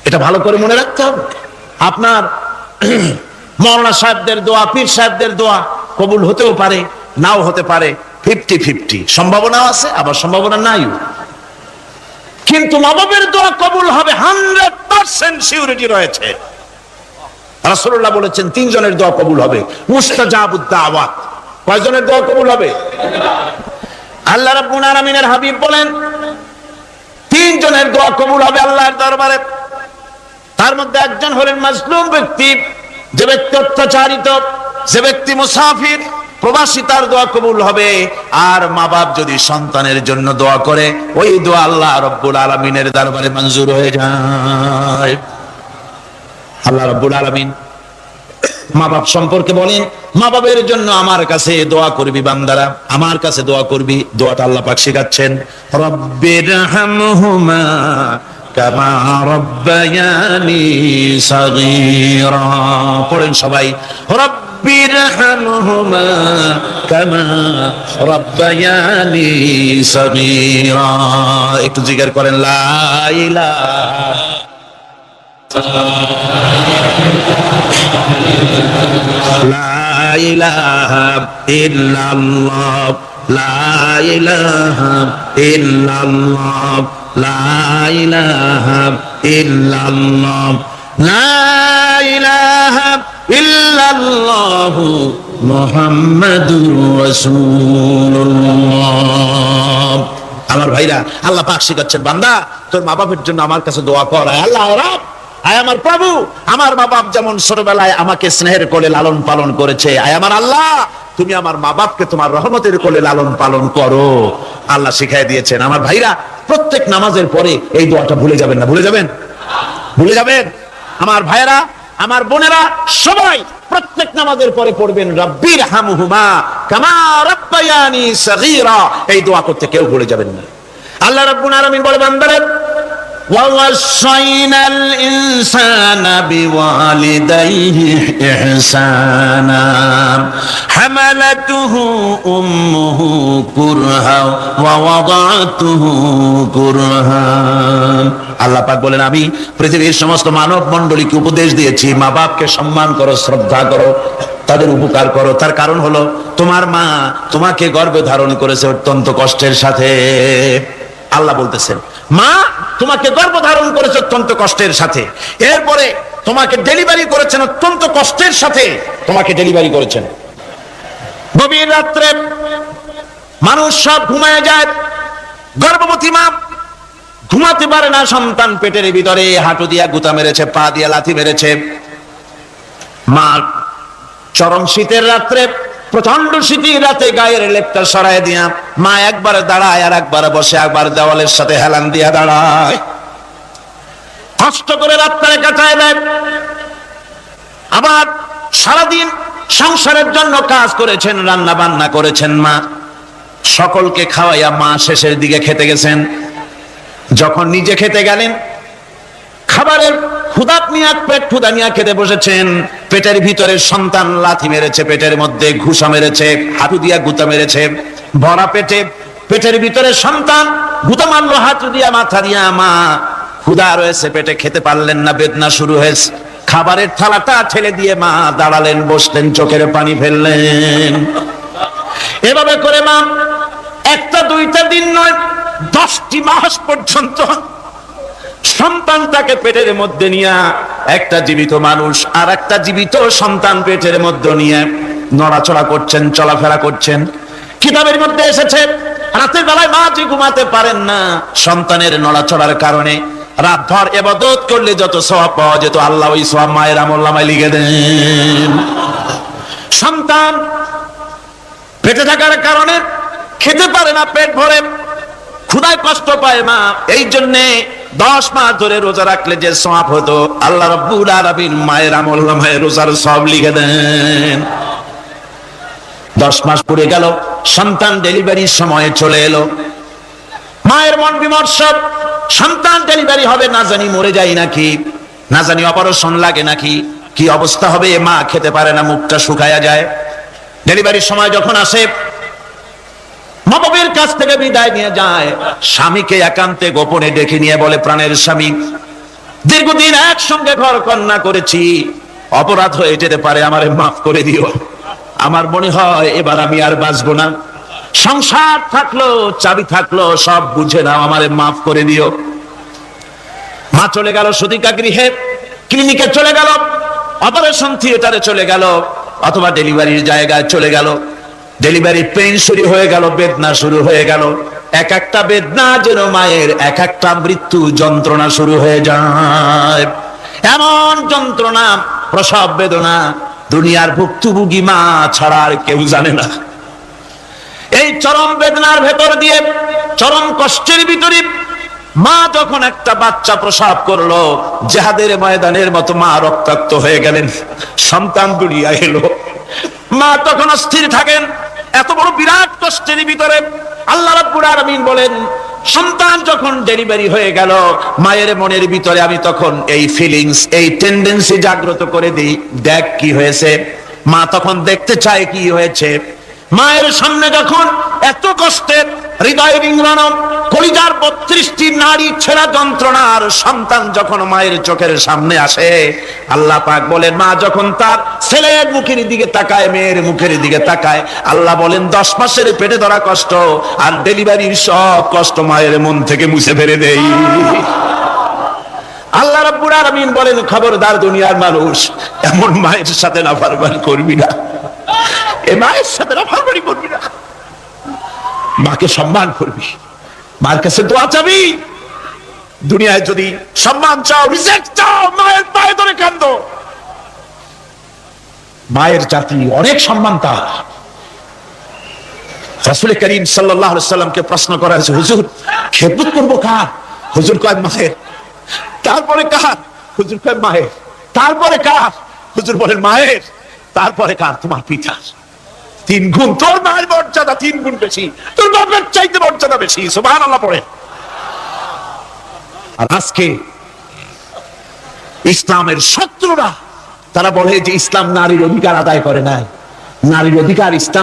S2: এটা ভালো করে মনে রাখতে হবে। আপনার মৌলানা সাহেবদের দোয়া, পীর সাহেবদের দোয়া কবুল হতেও পারে, নাও হতে পারে, 50-50 সম্ভাবনাও আছে, আবার সম্ভাবনা নাই। কিন্তু মা বাবার দোয়া কবুল হবে 100% সিউরিটি রয়েছে। রাসূলুল্লাহ বলেছেন 3 জনের দোয়া কবুল হবে, মুস্তাজাবুদ দাওয়াত। কয়জনের দোয়া কবুল হবে? আল্লাহ রাব্বুল আলামিনের হাবিব বলেন, তিনজনের দোয়া কবুল হবে আল্লাহর দরবারে। তার মধ্যে একজন হলেন মাজলুম ব্যক্তি, যে ব্যক্তি অত্যাচারিত, যে ব্যক্তি মুসাফির প্রবাসী, তার দোয়া কবুল হবে। আর মা বাপ যদি সন্তানের জন্য দোয়া করে, ওই দোয়া আল্লাহ রব্বুল আলামিনের দরবারে মঞ্জুর হয়ে যায়। আল্লাহ রব্বুল আলামিন মা বাপ সম্পর্কে বলেন, মা বাবের জন্য আমার কাছে দোয়া করবি বান্দারা, আমার কাছে দোয়া করবি। দোয়াটা আল্লাহ পাক শেখাচ্ছেন, রব্বিরহামহুমা কামা রব্বায়ানি সাগীরা। পড়েন সবাই, রব্বিরহামহুমা কামা রব্বায়ানি সাগীরা। একটু জিকির করেন, লা ইলাহা লা ইলাহা ইল্লাল্লাহ, লা ইলাহা ইল্লাল্লাহ, লা ইলাহা ইল্লাল্লাহ, লা ইলাহা ইল্লাল্লাহ মুহাম্মাদুর রাসূলুল্লাহ। আমার ভাইরা, আল্লাহ পাক শিখাচ্ছেন, বান্দা তোর মা বাপের জন্য আমার কাছে দোয়া কর। আল্লাহ রাব, আয় আমার প্রভু, আমার মা বাপ যেমন ছোটবেলায় আমাকে স্নেহের কোলে লালন পালন করেছে, আয় আমার আল্লাহ তুমি আমার মা বাপকে তোমার রহমতের কোলে লালন পালন করো। আল্লাহ শিখাই দিয়েছেন। আমার ভাইরা, প্রত্যেক নামাজের পরে এই দোয়াটা ভুলে যাবেন না, ভুলে যাবেন, ভুলে যাবেন। আমার ভাইরা, আমার বোনেরা, সবাই প্রত্যেক নামাজের পরে পড়বেন, রব্বিরহামহুমা কামা রব্বায়ানি সাগীরা। এই দোয়া করতে কেউ ভুলে যাবেন না। আল্লাহ রাব্বুল আলামিন বলে, বান্দারা وَوَصَّيْنَا الْإِنسَانَ بِوَالِدَيْهِ إِحْسَانًا حَمَلَتْهُ أُمُّهُ كُرْهًا وَوَضَعَتْهُ كُرْهًا। আল্লাহ পাক বলেন, আমি পৃথিবীর সমস্ত মানব মণ্ডলীকে উপদেশ দিয়েছি, মা বাপকে সম্মান করো, শ্রদ্ধা করো, তাদের উপকার করো। তার কারণ হলো তোমার মা তোমাকে গর্ভে ধারণ করেছে অত্যন্ত কষ্টের সাথে। আল্লাহ বলতেছেন, মা তোমাকে গর্ভধারণ করেছে অত্যন্ত কষ্টের সাথে, এরপরে তোমাকে ডেলিভারি করেছেন অত্যন্ত কষ্টের সাথে, তোমাকে ডেলিভারি করেছেন। গভীর রাত্রে মানুষ সব ঘুমায় যায়, গর্ভবতী মা ঘুমাতে পারে না, সন্তান পেটের ভিতরে হাঁটু দিয়া গুতা মেরেছে, পা দিয়া লাথি মেরেছে। মা চরম শীতের রাত্রে, প্রচন্ড শীতের রাতে গায়ের লেপটা সরায় দিয়া মা একবার দাঁড়ায়, আর একবার বসে, একবার দেওয়ালের সাথে হেলান দিয়া দাঁড়ায়, কষ্ট করে রাত্রে কাটায় দেয়। আবার সারাদিন সংসারের জন্য কাজ করেছেন, রান্না বান্না করেছেন, মা সকলকে খাওয়াইয়া মা শেষের দিকে খেতে গেছেন। যখন নিজে খেতে গেলেন, খাবারের ক্ষুধাত নিয়ে পেট ক্ষুধা নিয়ে খেতে বসেছেন, পেটের ভিতরে সন্তান লাথি মেরেছে, পেটের মধ্যে ঘুষা মেরেছে, হাঁটু দিয়া গুতা মেরেছে, ভরা পেটে, পেটের ভিতরে সন্তান গুতা মারলো হাঁটু দিয়া, মাথা দিয়া। মা ক্ষুধা রয়েছে পেটে, খেতে পারলেন না, বেদনা শুরু হয়েছে। খাবারের থালাটা ঠেলে দিয়ে মা দাঁড়ালেন, বসলেন, চোখের পানি ফেললেন। এভাবে করে মা একটা দুইটা দিন নয়, 10টি মাস পর্যন্ত সন্তানটাকে পেটের মধ্যে নিয়ে, একটা জীবিত মানুষ আর একটা জীবিত সন্তান পেটের মধ্যে নিয়ে নড়াচড়া করছেন, চলাফেরা করছেন। কিতাবের মধ্যে এসেছে, রাতের বেলায় মা যে ঘুমাতে পারেন না, সন্তানের নড়াচড়ার কারণে রাতভর ইবাদত করলে যত সওয়াব পাওয়া যেত, আল্লাহ ওই সওয়াব মায়ের আমলনামায় লিখে দেন। সন্তান পেটে থাকার কারণে খেতে পারে না, পেট ভরে ক্ষুধায় কষ্ট পায় মা, এই জন্যে 10 মাস ধরে রোজা রাখলে যে সওয়াব হতো, আল্লাহ রাব্বুল আলামিন মায়ের আমলনামায় রোজার সওয়াব লিখে দেন। 10 মাস পুড়ে গেল, সন্তান ডেলিভারির সময় চলে এলো, মায়ের মন বিমর্ষ, সন্তান ডেলিভারি হবে, না জানি মরে যায় নাকি, না জানি অপারেশন লাগে নাকি, কি অবস্থা হবে। মা খেতে পারে না, মুখটা শুকায়া যায়। ডেলিভারির সময় যখন আসে, মা বাবার কাছ থেকে বিদায় নিয়ে যায়, স্বামীকে একান্তে গোপনে ডেকে নিয়ে বলে, প্রাণের স্বামী, দীর্ঘদিন একসঙ্গে ঘর কন্যা করেছি, অপরাধ হয়ে যেতে পারে, আমারে মাফ করে দিও। আমার মনে হয় এবার আমি আর বাঁচবো না, সংসার থাকলো, চাবি থাকলো, সব বুঝে নাও, আমারে মাফ করে দিও। মা চলে গেল সদিকা গৃহে, ক্লিনিকে চলে গেল, অপারেশন থিয়েটারে চলে গেল, অথবা ডেলিভারির জায়গায় চলে গেল। ডেলিভারি পেইন শুরু হয়ে গেল, বেদনা শুরু হয়ে গেল। এক একটা বেদনা যেন মায়ের এক একটা মৃত্যু যন্ত্রণা শুরু হয়ে যায়। এমন যন্ত্রণা, প্রসব বেদনা দুনিয়ার ভুক্তভোগী মা ছাড়া আর কেউ জানে না। এই চরম বেদনার ভেতর দিয়ে, চরম কষ্টের ভিতরে মা যখন একটা বাচ্চা প্রসব করলো, জিহাদের ময়দানের মতো মা রক্তাক্ত হয়ে গেলেন, সন্তান দুনিয়া এলো। মা তখন অস্থির থাকেন। এত বড় বিরাট কষ্টের ভিতরে আল্লাহ রাব্বুল আলামিন বলেন, সন্তান যখন ডেলিভারি হয়ে গেল, মায়ের মনের ভিতরে আমি তখন এই ফিলিংস, এই টেন্ডেন্সি জাগ্রত করে দিই, দেখ কি হয়েছে। মা তখন দেখতে চায় কি হয়েছে। মায়ের সামনে যখন এত কষ্টের, হৃদয় বিংড়ানো, কলিজার 32টি নাড়ি ছেঁড়া যন্ত্রণার সন্তান যখন মায়ের চোখের সামনে আসে, আল্লাহ পাক বলেন, মা যখন তার ছেলের মুখের দিকে তাকায়, মেয়ের মুখের দিকে তাকায়, আল্লাহ বলেন 10 মাসের পেটে ধরা কষ্ট আর ডেলিভারির সব কষ্ট মায়ের মন থেকে মুছে ফেলে দেই। আল্লাহ রাব্বুল আলামিন বলেন, খবরদার দুনিয়ার মানুষ, এমন মায়ের সাথে নাফরমানি করবি না, এ মায়ের সাথে নাফরমানি করবি না, মাকে সম্মান করবি, মার কাছে দোয়া চাবি। দুনিয়ায় যদি সম্মান চাও, রিজেক্ট চাও, মায়ের পায়ে ধরে কাঁদো। মায়ের জাতি অনেক সম্মান তার। রাসূল করিম সাল্লাল্লাহু আলাইহি সাল্লামকে প্রশ্ন করা হয়েছে, হুজুর খেদমত করবো কার? হুজুর কয় মায়ের। তারপরে কার? হুজুর কয় মায়ের। তারপরে কার? হুজুর বলেন মায়ের। তারপরে কার? তোমার পিতা। 3 গুণ। তোর মায়ের মর্যাদা 3 গুণ বেশি, তোর বাপের চাইতে মর্যাদা বেশি। সুবহানাল্লাহ পড়ে। আর আজকে ইসলামের শত্রুরা তারা বলে যে ইসলাম নারীর অধিকার আদায় করে নাই। নারীর অধিকার ইসলাম